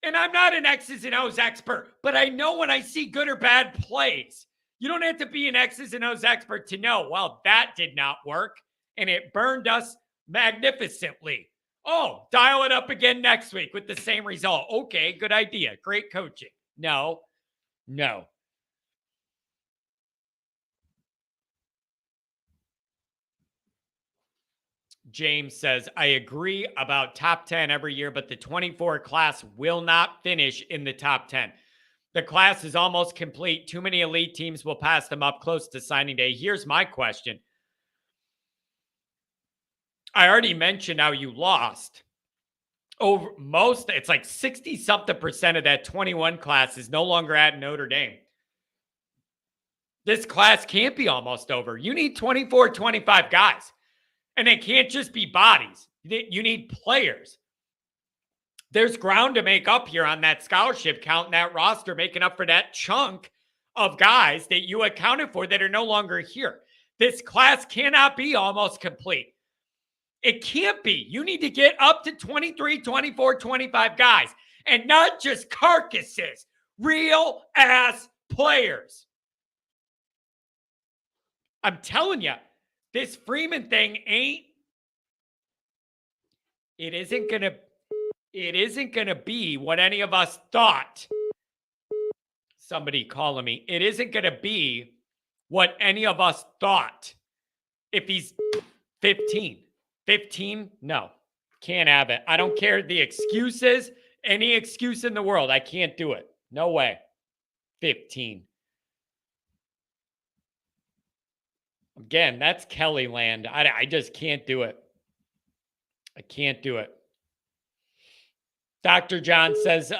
And I'm not an X's and O's expert, but I know when I see good or bad plays. You don't have to be an X's and O's expert to know, well, that did not work, and it burned us magnificently. Oh, dial it up again next week with the same result. Okay, good idea. Great coaching. No. James says, I agree about top 10 every year, but the 24 class will not finish in the top 10. The class is almost complete. Too many elite teams will pass them up close to signing day. Here's my question. I already mentioned how you lost. It's like 60-something% of that 21 class is no longer at Notre Dame. This class can't be almost over. You need 24, 25 guys. And it can't just be bodies. You need players. There's ground to make up here on that scholarship count and that roster, making up for that chunk of guys that you accounted for that are no longer here. This class cannot be almost complete. It can't be. You need to get up to 23, 24, 25 guys, and not just carcasses, real ass players. I'm telling you, this Freeman thing it isn't going to be what any of us thought. Somebody calling me. It isn't going to be what any of us thought. If he's 15, no, can't have it. I don't care the excuses, any excuse in the world. I can't do it. No way. 15. Again, that's Kelly land. I just can't do it. I can't do it. Dr. John says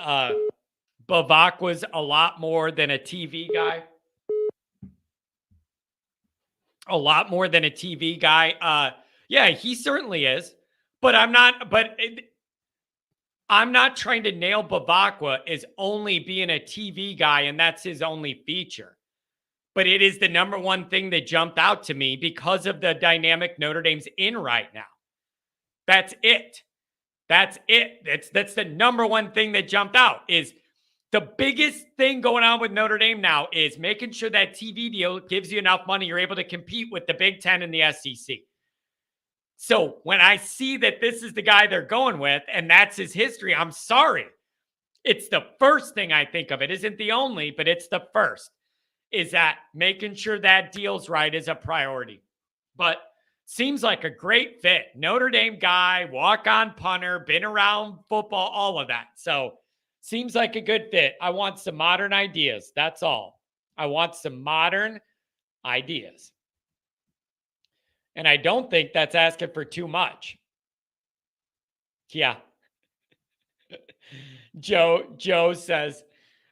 Bavak was a lot more than a TV guy. A lot more than a TV guy. Yeah, he certainly is. But I'm not trying to nail Bavakwa as only being a TV guy, and that's his only feature. But it is the number one thing that jumped out to me because of the dynamic Notre Dame's in right now. That's it. That's the number one thing that jumped out. Is the biggest thing going on with Notre Dame now is making sure that TV deal gives you enough money you're able to compete with the Big Ten and the SEC. So when I see that this is the guy they're going with and that's his history, I'm sorry. It's the first thing I think of. It isn't the only, but it's the first. Is that making sure that deal's right is a priority. But seems like a great fit. Notre Dame guy, walk-on punter, been around football, all of that. So seems like a good fit. I want some modern ideas. That's all. I want some modern ideas. And I don't think that's asking for too much. Yeah. Joe says,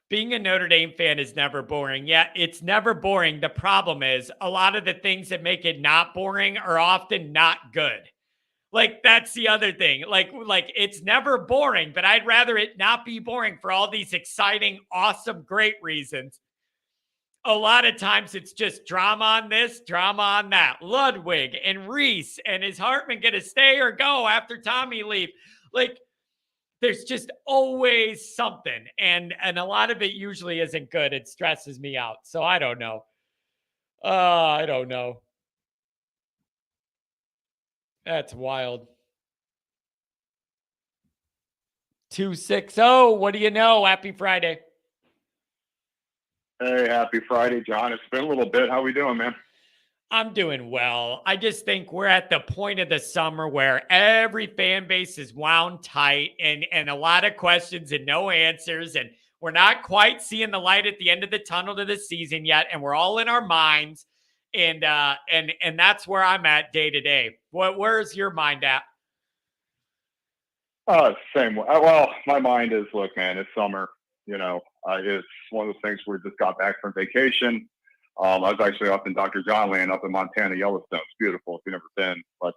being a Notre Dame fan is never boring. Yeah, it's never boring. The problem is a lot of the things that make it not boring are often not good. Like, that's the other thing. Like it's never boring, but I'd rather it not be boring for all these exciting, awesome, great reasons. A lot of times it's just drama on this, drama on that. Ludwig and Reese, and is Hartman going to stay or go after Tommy leave? Like, there's just always something. And a lot of it usually isn't good. It stresses me out. So I don't know. I don't know. That's wild. 260. What do you know? Happy Friday. Hey, happy Friday, John. It's been a little bit. How we doing, man? I'm doing well. I just think we're at the point of the summer where every fan base is wound tight and a lot of questions and no answers. And we're not quite seeing the light at the end of the tunnel to the season yet. And we're all in our minds. And that's where I'm at day to day. Where's your mind at? Same way. Well, my mind is, look, man, it's summer. You know, it's one of those things where we just got back from vacation. I was actually up in Dr. John land up in Montana, Yellowstone. It's beautiful if you've never been. But,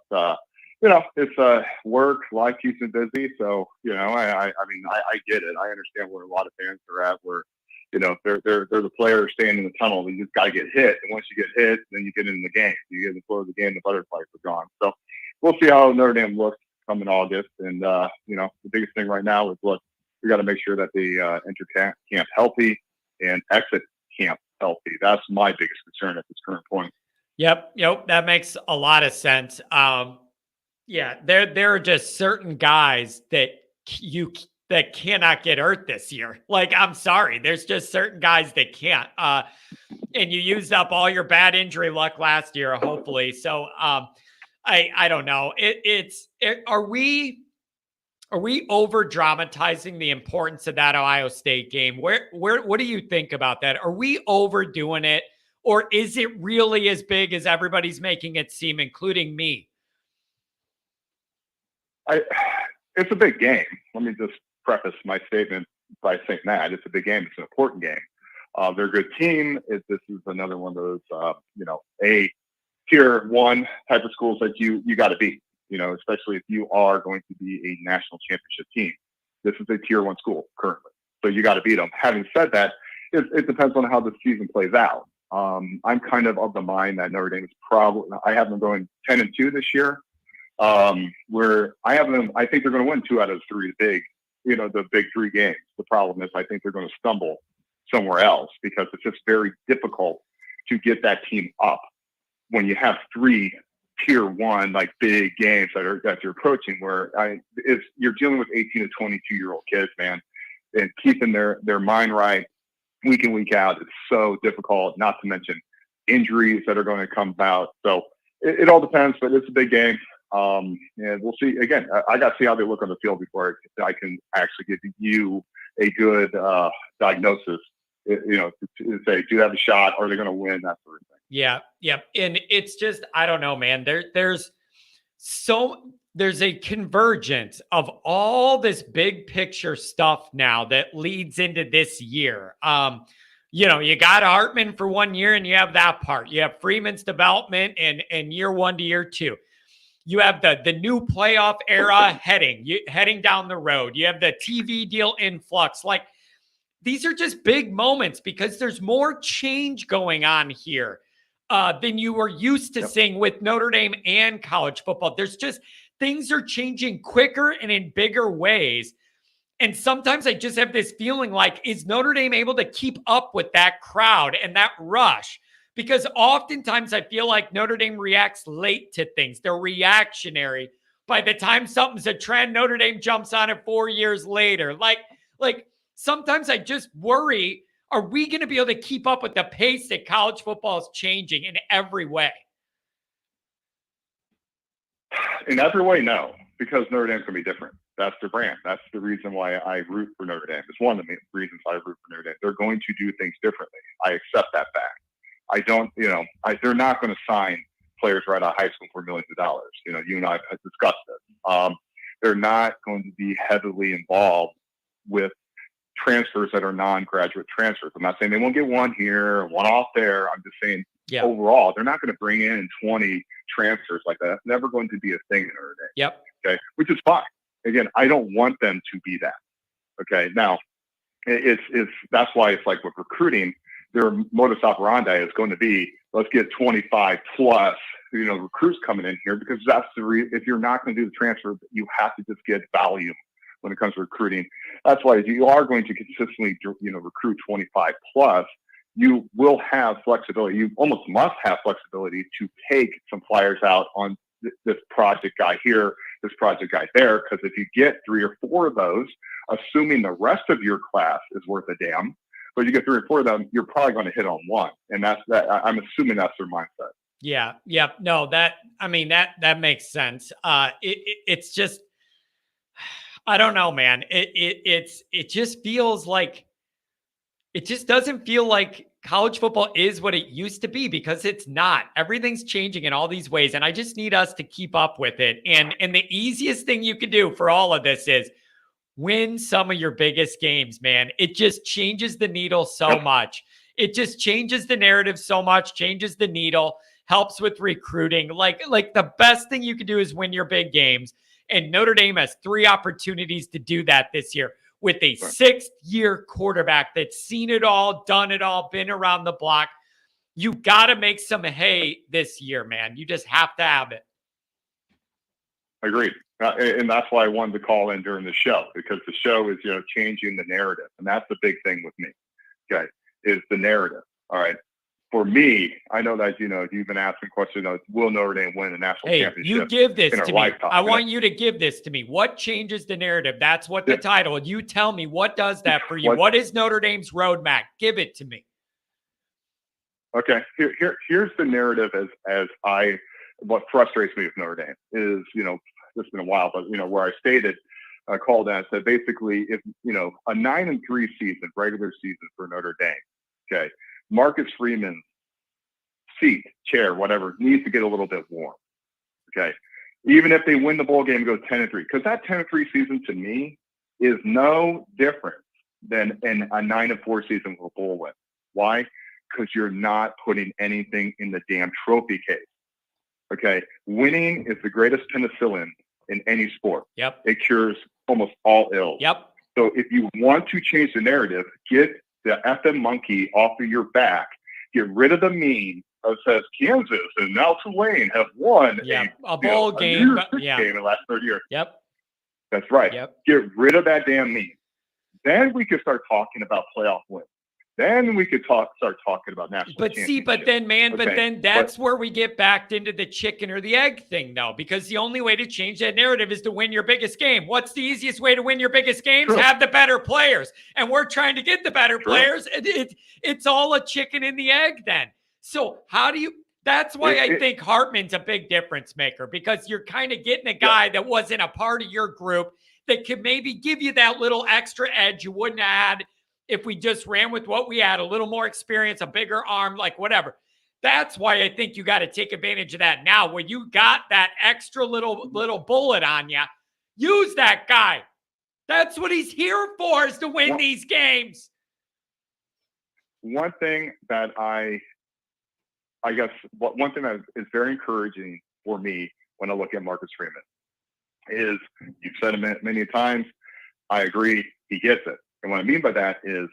you know, it's work, life keeps me busy. So, you know, I mean, I get it. I understand where a lot of fans are at where, They're the players staying in the tunnel. You just got to get hit, and once you get hit, then you get in the game. You get in the flow of the game. The butterflies are gone. So we'll see how Notre Dame looks come in August. And the biggest thing right now is we got to make sure that they enter camp healthy and exit camp healthy. That's my biggest concern at this current point. Yep, that makes a lot of sense. Yeah, there are just certain guys that cannot get hurt this year. Like, I'm sorry, there's just certain guys that can't. And you used up all your bad injury luck last year, hopefully. So I don't know. Are we over dramatizing the importance of that Ohio State game? What do you think about that? Are we overdoing it, or is it really as big as everybody's making it seem, including me? It's a big game. Let me just preface my statement by saying that it's a big game. It's an important game. They're a good team. This is another one of those, a tier one type of schools that you got to beat, especially if you are going to be a national championship team. This is a tier one school currently, so you got to beat them. Having said that, it depends on how the season plays out. I'm kind of the mind that Notre Dame is I have them going 10-2 this year. Where I have them, I think they're going to win 2 out of 3 the big 3 games. The problem is I think they're going to stumble somewhere else because it's just very difficult to get that team up when you have 3 tier 1, like big games that you're approaching where you're dealing with 18 to 22-year-old kids, man, and keeping their mind right week in, week out. It's so difficult, not to mention injuries that are going to come about. So it all depends, but it's a big game. And we'll see. Again, I got to see how they look on the field before I can actually give you a good diagnosis. To say, do they have a shot? Are they going to win? That sort of thing. Yeah. And it's just, I don't know, man. There's a convergence of all this big picture stuff now that leads into this year. You got Hartman for 1 year, and you have that part. You have Freeman's development and year 1 to year 2. You have the new playoff era heading down the road. You have the TV deal influx. Like, these are just big moments because there's more change going on here than you were used to seeing with Notre Dame and college football. There's just things are changing quicker and in bigger ways. And sometimes I just have this feeling like, is Notre Dame able to keep up with that crowd and that rush? Because oftentimes I feel like Notre Dame reacts late to things. They're reactionary. By the time something's a trend, Notre Dame jumps on it 4 years later. Like sometimes I just worry, are we going to be able to keep up with the pace that college football is changing in every way? In every way, no, because Notre Dame's going to be different. That's their brand. That's the reason why I root for Notre Dame. It's one of the reasons I root for Notre Dame. They're going to do things differently. I accept that fact. I don't, they're not going to sign players right out of high school for millions of dollars. You and I have discussed this. They're not going to be heavily involved with transfers that are non-graduate transfers. I'm not saying they won't get one here, one off there. I'm just saying overall, they're not going to bring in 20 transfers like that. That's never going to be a thing in Notre Dame. Yep. Okay. Which is fine. Again, I don't want them to be that. Okay. Now, that's why it's like with recruiting, their modus operandi is going to be, let's get 25 plus, recruits coming in here, because that's if you're not going to do the transfer, you have to just get volume when it comes to recruiting. That's why if you are going to consistently, recruit 25 plus, you will have flexibility. You almost must have flexibility to take some flyers out on this project guy here, this project guy there, because if you get 3 or 4 of those, assuming the rest of your class is worth a damn, but you get 3 or 4 of them, you're probably going to hit on one. And that's that. I'm assuming that's their mindset. Yeah. No, that makes sense. It's just, I don't know, man. It just feels like, it just doesn't feel like college football is what it used to be, because it's not. Everything's changing in all these ways, and I just need us to keep up with it. And the easiest thing you can do for all of this is win some of your biggest games, man. It just changes the needle so much. It just changes the narrative so much, changes the needle, helps with recruiting. Like the best thing you can do is win your big games. And Notre Dame has 3 opportunities to do that this year. with a 6th-year quarterback that's seen it all, done it all, been around the block. You got to make some hay this year, man. You just have to have it. Agreed. And that's why I wanted to call in during the show, because the show is, changing the narrative. And that's the big thing with me, okay, is the narrative. All right. For me, I know that, you've been asking questions, will Notre Dame win the national championship? You give this to me. lifetime? I want you to give this to me. What changes the narrative? That's what the title. You tell me, what does that for you? What is Notre Dame's roadmap? Give it to me. Okay. Here's the narrative what frustrates me with Notre Dame is, it's been a while, but, where I stated, I called out, said basically if, a 9-3 season, regular season for Notre Dame, okay, Marcus Freeman's seat, chair, whatever, needs to get a little bit warm, okay? Even if they win the bowl game and go 10-3, because that 10-3 season to me is no different than a 9-4 season with a bowl win. Why? Because you're not putting anything in the damn trophy case. Okay, winning is the greatest penicillin in any sport. Yep. It cures almost all ills. Yep. So if you want to change the narrative, get the effing monkey off of your back. Get rid of the meme that says Kansas and now Tulane have won a bowl game. game in the last 30 years. Yep. That's right. Yep. Get rid of that damn meme. Then we could start talking about playoff wins. Then we could start talking about national championship. But then that's where we get back into the chicken or the egg thing, though, because the only way to change that narrative is to win your biggest game. What's the easiest way to win your biggest games? True. Have the better players. And we're trying to get the better True. players. It's all a chicken and the egg then. So how do you – that's why I think Hartman's a big difference maker, because you're kind of getting a guy that wasn't a part of your group that could maybe give you that little extra edge you wouldn't have had if we just ran with what we had, a little more experience, a bigger arm, like whatever. That's why I think you got to take advantage of that now, where you got that extra little bullet on you. Use that guy. That's what he's here for, is to win these games. One thing that one thing that is very encouraging for me when I look at Marcus Freeman is, you've said it many times, I agree, he gets it. And what I mean by that is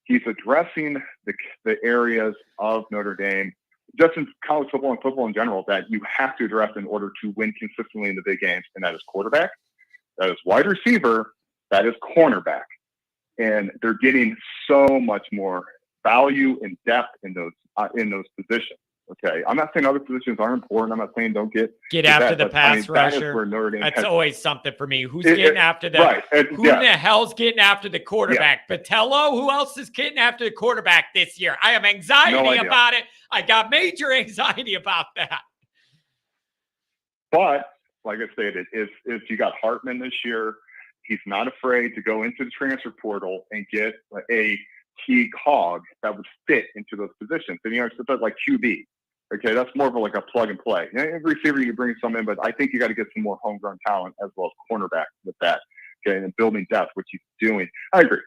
he's addressing the areas of Notre Dame, just in college football and football in general, that you have to address in order to win consistently in the big games. And that is quarterback, that is wide receiver, that is cornerback. And they're getting so much more value and depth in those positions. Okay, I'm not saying other positions aren't important. I'm not saying don't get after the pass rusher. That is where Notre Dame That's always something for me. Who's getting after the right? Who in the hell's getting after the quarterback? Patello? Who else is getting after the quarterback this year? I have anxiety about it. I got major anxiety about that. But like I stated, if you got Hartman this year, he's not afraid to go into the transfer portal and get a key cog that would fit into those positions. And it's like QB. Okay, that's more of like a plug and play. Every receiver you bring some in, but I think you got to get some more homegrown talent as well as cornerback with that. Okay, and building depth, which he's doing. I agree.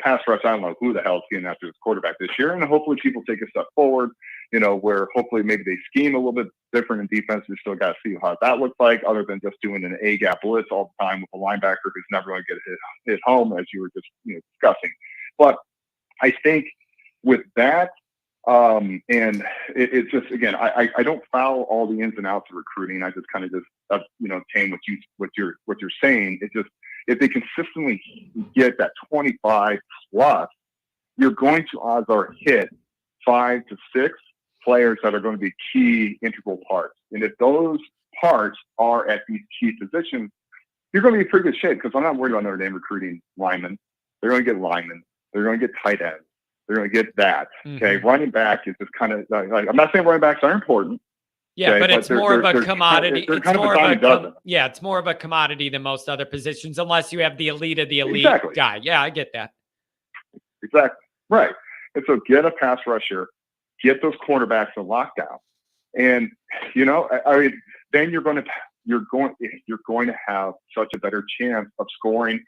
Pass rush, I don't know who the hell is getting after this quarterback this year, and hopefully people take a step forward. Where hopefully maybe they scheme a little bit different in defense. We still got to see how that looks like, other than just doing an A gap blitz all the time with a linebacker who's never going to get hit home, as you were just discussing. But I think with that. And it's just, again, I don't follow all the ins and outs of recruiting. I just kind of obtain what you're saying. It's just, if they consistently get that 25 plus, you're going to odds are hit 5 to 6 players that are going to be key integral parts. And if those parts are at these key positions, you're going to be in pretty good shape, because I'm not worried about Notre Dame recruiting linemen. They're going to get linemen. They're going to get tight ends. They're going to get that. Okay. Mm-hmm. Running back is just kind of like, I'm not saying running backs are important. Yeah, okay, but it's more of a commodity. It's more of a commodity than most other positions, unless you have the elite of the elite guy. Yeah, I get that. Exactly. Right. And so get a pass rusher, get those cornerbacks in lockdown. And, then you're going to have such a better chance of scoring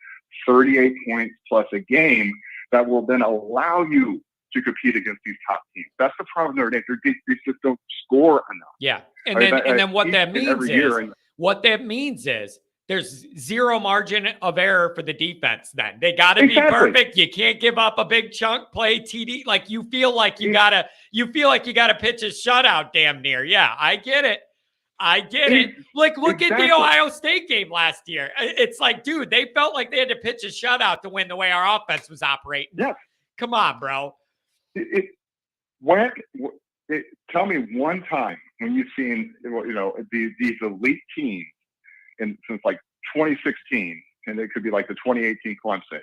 38 points plus a game that will then allow you to compete against these top teams. That's the problem with Notre Dame. They just don't score enough. Yeah. And then what that means is there's zero margin of error for the defense. Then they got to be Exactly. perfect. You can't give up a big chunk play TD. Like you feel like you gotta pitch a shutout damn near. Yeah, I get it. Like, look at the Ohio State game last year. It's like, dude, they felt like they had to pitch a shutout to win the way our offense was operating. Yes. Come on, bro. Tell me one time when you've seen, these elite teams since like 2016, and it could be like the 2018 Clemson.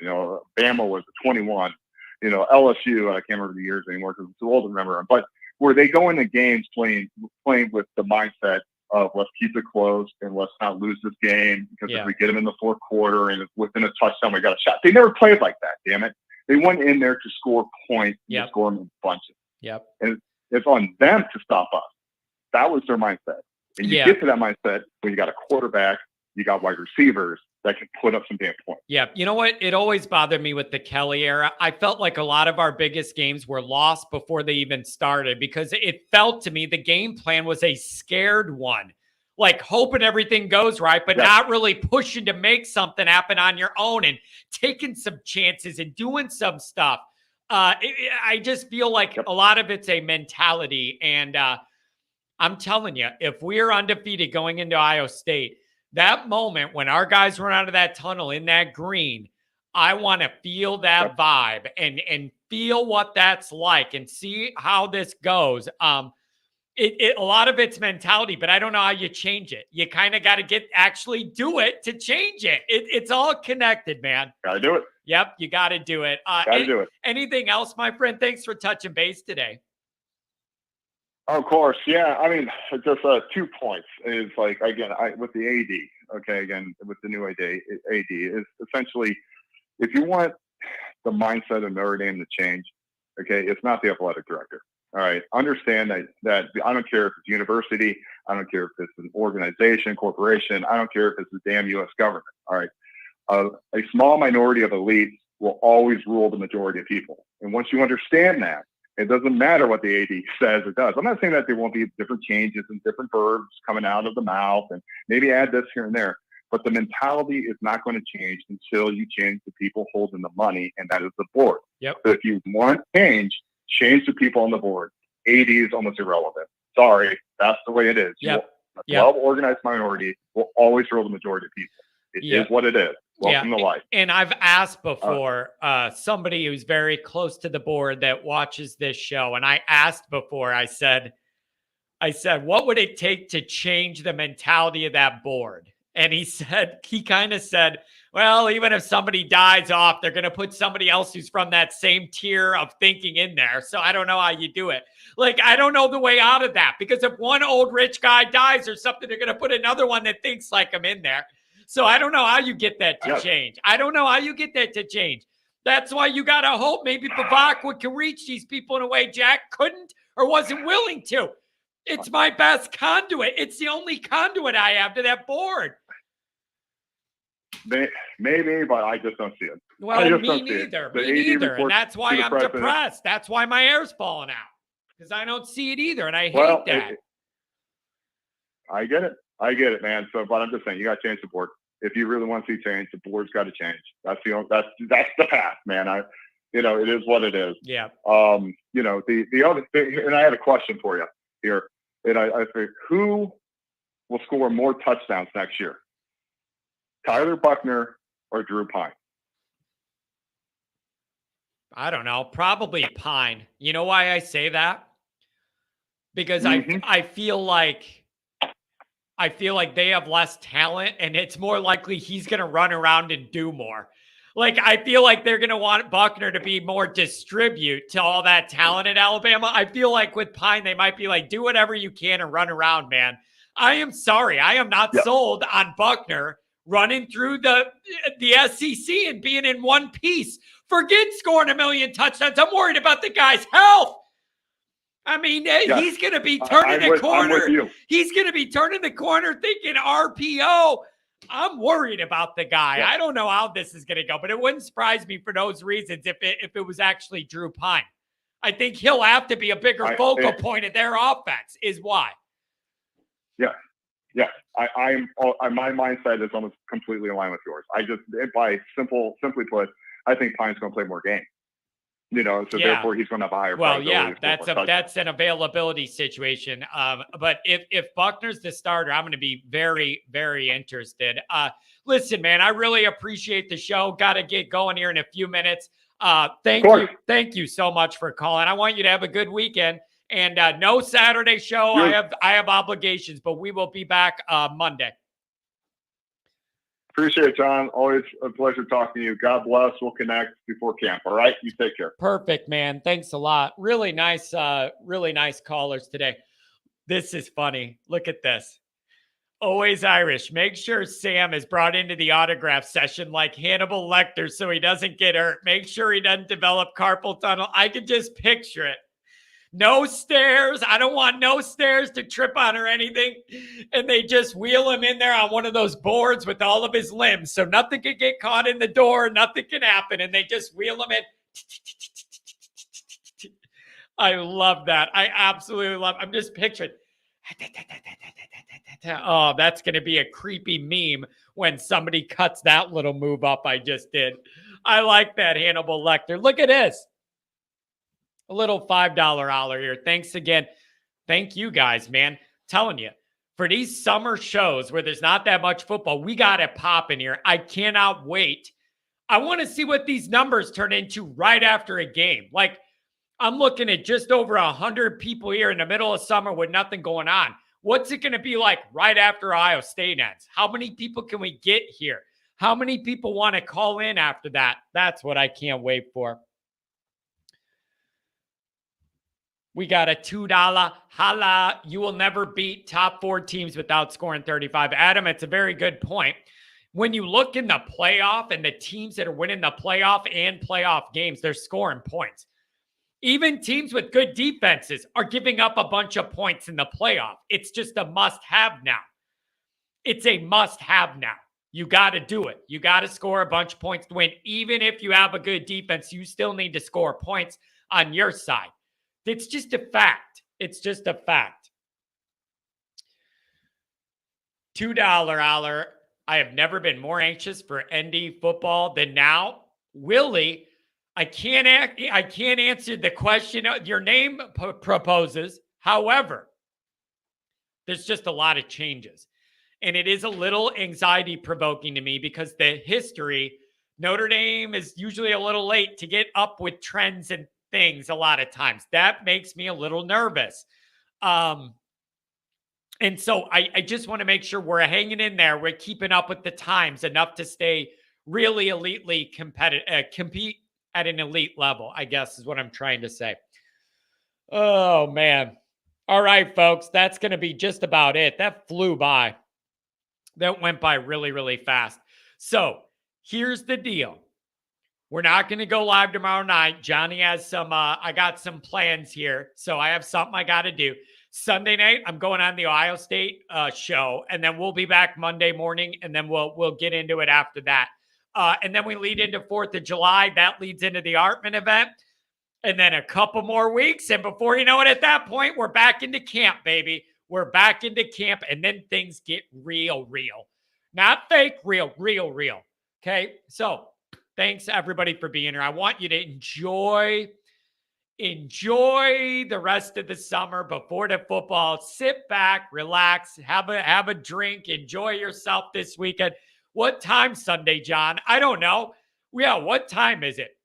Bama was the 21. LSU. I can't remember the years anymore because it's too old to remember them. But where they go into games playing with the mindset of let's keep it close and let's not lose this game because if we get them in the fourth quarter and it's within a touchdown, we got a shot. They never played like that. Damn it! They went in there to score points and score them in bunches. Yep. And it's on them to stop us. That was their mindset. And you get to that mindset when you got a quarterback, you got wide receivers that can put up some damn points. Yeah. You know what? It always bothered me with the Kelly era. I felt like a lot of our biggest games were lost before they even started because it felt to me the game plan was a scared one, like hoping everything goes right, but not really pushing to make something happen on your own and taking some chances and doing some stuff. I just feel like a lot of it's a mentality. And I'm telling you, if we're undefeated going into Ohio State, that moment when our guys run out of that tunnel in that green, I want to feel that vibe and feel what that's like and see how this goes. A lot of it's mentality, but I don't know how you change it. You kind of got to actually do it to change it. It's all connected, man. Got to do it. Yep, you got to do it. Got to do it. Anything else, my friend? Thanks for touching base today. Of course, yeah. I mean, just 2 points is like, again, with the AD, okay, again, with the new AD is essentially, if you want the mindset of Notre Dame to change, okay, it's not the athletic director. All right, understand that I don't care if it's university, I don't care if it's an organization, corporation, I don't care if it's the damn U.S. government. All right, a small minority of elites will always rule the majority of people, and once you understand that, it doesn't matter what the AD says or does. I'm not saying that there won't be different changes and different verbs coming out of the mouth and maybe add this here and there, but the mentality is not going to change until you change the people holding the money, and that is the board. Yep. So if you want change the people on the board. AD is almost irrelevant. Sorry, that's the way it is. Yep. A well-organized minority will always rule the majority of people. It is what it is. Welcome to life. And I've asked before somebody who's very close to the board that watches this show, and I asked before, I said, what would it take to change the mentality of that board? And he kind of said, well, even if somebody dies off, they're going to put somebody else who's from that same tier of thinking in there. So I don't know how you do it. Like, I don't know the way out of that, because if one old rich guy dies or something, they're going to put another one that thinks like him in there. So I don't know how you get that to change. I don't know how you get that to change. That's why you got to hope maybe Bavakwa can reach these people in a way Jack couldn't or wasn't willing to. It's my best conduit. It's the only conduit I have to that board. Maybe, but I just don't see it. Well, me neither. Me neither. And that's why I'm depressed. That's why my hair's falling out, because I don't see it either. And I hate that. I get it, man. So, but I'm just saying, you got to change the board. If you really want to see change, the board's got to change. That's the path, man. It is what it is. Yeah. The other thing, and I had a question for you here. And I think, who will score more touchdowns next year? Tyler Buckner or Drew Pine? I don't know. Probably Pine. You know why I say that? Because I feel like they have less talent, and it's more likely he's going to run around and do more. Like, I feel like they're going to want Buckner to be more distribute to all that talent in Alabama. I feel like with Pine, they might be like, do whatever you can and run around, man. I am sorry. I am not sold on Buckner running through the SEC and being in one piece. Forget scoring 1 million touchdowns. I'm worried about the guy's health. I mean, he's going to be turning the corner. He's going to be turning the corner thinking RPO. I'm worried about the guy. Yeah. I don't know how this is going to go, but it wouldn't surprise me for those reasons if it was actually Drew Pine. I think he'll have to be a bigger focal point of their offense is why. Yeah. Yeah, my mindset is almost completely in line with yours. Simply put, I think Pine's going to play more games. Therefore he's going to have a higher probability. That's an availability situation. But if Buckner's the starter, I'm going to be very, very interested. Listen, man, I really appreciate the show. Got to get going here in a few minutes. Thank you so much for calling. I want you to have a good weekend. And no Saturday show. I have obligations, but we will be back Monday. Appreciate it, John. Always a pleasure talking to you. God bless. We'll connect before camp. All right. You take care. Perfect, man. Thanks a lot. Really nice callers today. This is funny. Look at this. Always Irish. Make sure Sam is brought into the autograph session like Hannibal Lecter so he doesn't get hurt. Make sure he doesn't develop carpal tunnel. I could just picture it. No stairs. I don't want no stairs to trip on or anything. And they just wheel him in there on one of those boards with all of his limbs. So nothing can get caught in the door. Nothing can happen. And they just wheel him in. I love that. I absolutely love it. I'm just picturing. Oh, that's going to be a creepy meme when somebody cuts that little move up I just did. I like that, Hannibal Lecter. Look at this. A little $5 holler here. Thanks again. Thank you guys, man. Telling you, for these summer shows where there's not that much football, we got it popping here. I cannot wait. I want to see what these numbers turn into right after a game. Like, I'm looking at just over 100 people here in the middle of summer with nothing going on. What's it going to be like right after Ohio State ends? How many people can we get here? How many people want to call in after that? That's what I can't wait for. We got a $2 holla. You will never beat top 4 teams without scoring 35. Adam, it's a very good point. When you look in the playoff and the teams that are winning the playoff and playoff games, they're scoring points. Even teams with good defenses are giving up a bunch of points in the playoff. It's just a must-have now. It's a must-have now. You got to do it. You got to score a bunch of points to win. Even if you have a good defense, you still need to score points on your side. It's just a fact. It's just a fact. $2 holler. I have never been more anxious for ND football than now. Willie, I can't answer the question your name proposes. However, there's just a lot of changes. And it is a little anxiety provoking to me because the history, Notre Dame is usually a little late to get up with trends and things a lot of times. That makes me a little nervous. And so I just want to make sure we're hanging in there. We're keeping up with the times enough to stay really elitely compete at an elite level, I guess is what I'm trying to say. Oh, man. All right, folks, that's going to be just about it. That flew by. That went by really, really fast. So here's the deal. We're not going to go live tomorrow night. Johnny has I got some plans here. So I have something I got to do. Sunday night, I'm going on the Ohio State show, and then we'll be back Monday morning, and then we'll get into it after that. And then we lead into 4th of July. That leads into the Artman event. And then a couple more weeks. And before you know it, at that point, we're back into camp, baby. We're back into camp. And then things get real. Not fake, real. Okay? So thanks, everybody, for being here. I want you to enjoy the rest of the summer before the football. Sit back, relax, have a drink, enjoy yourself this weekend. What time Sunday, John? I don't know. Yeah, what time is it?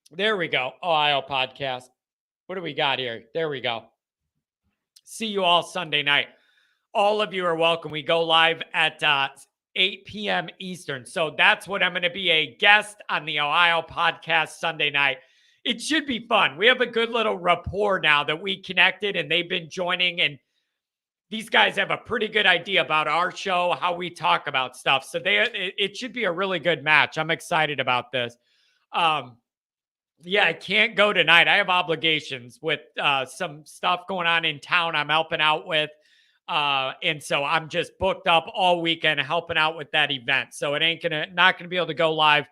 There we go. Ohio podcast. What do we got here? There we go. See you all Sunday night. All of you are welcome. We go live at 8 p.m. Eastern. So that's what I'm going to be a guest on the Ohio podcast Sunday night. It should be fun. We have a good little rapport now that we connected and they've been joining, and these guys have a pretty good idea about our show, how we talk about stuff. So it should be a really good match. I'm excited about this. Yeah, I can't go tonight. I have obligations with some stuff going on in town I'm helping out with. And so I'm just booked up all weekend helping out with that event. So it not gonna be able to go live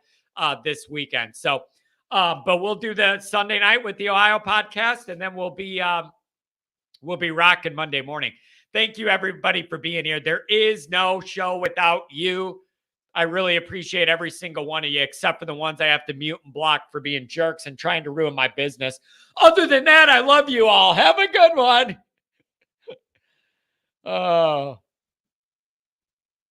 this weekend. So but we'll do the Sunday night with the Ohio podcast, and then we'll be rocking Monday morning. Thank you, everybody, for being here. There is no show without you. I really appreciate every single one of you, except for the ones I have to mute and block for being jerks and trying to ruin my business. Other than that, I love you all. Have a good one. Oh.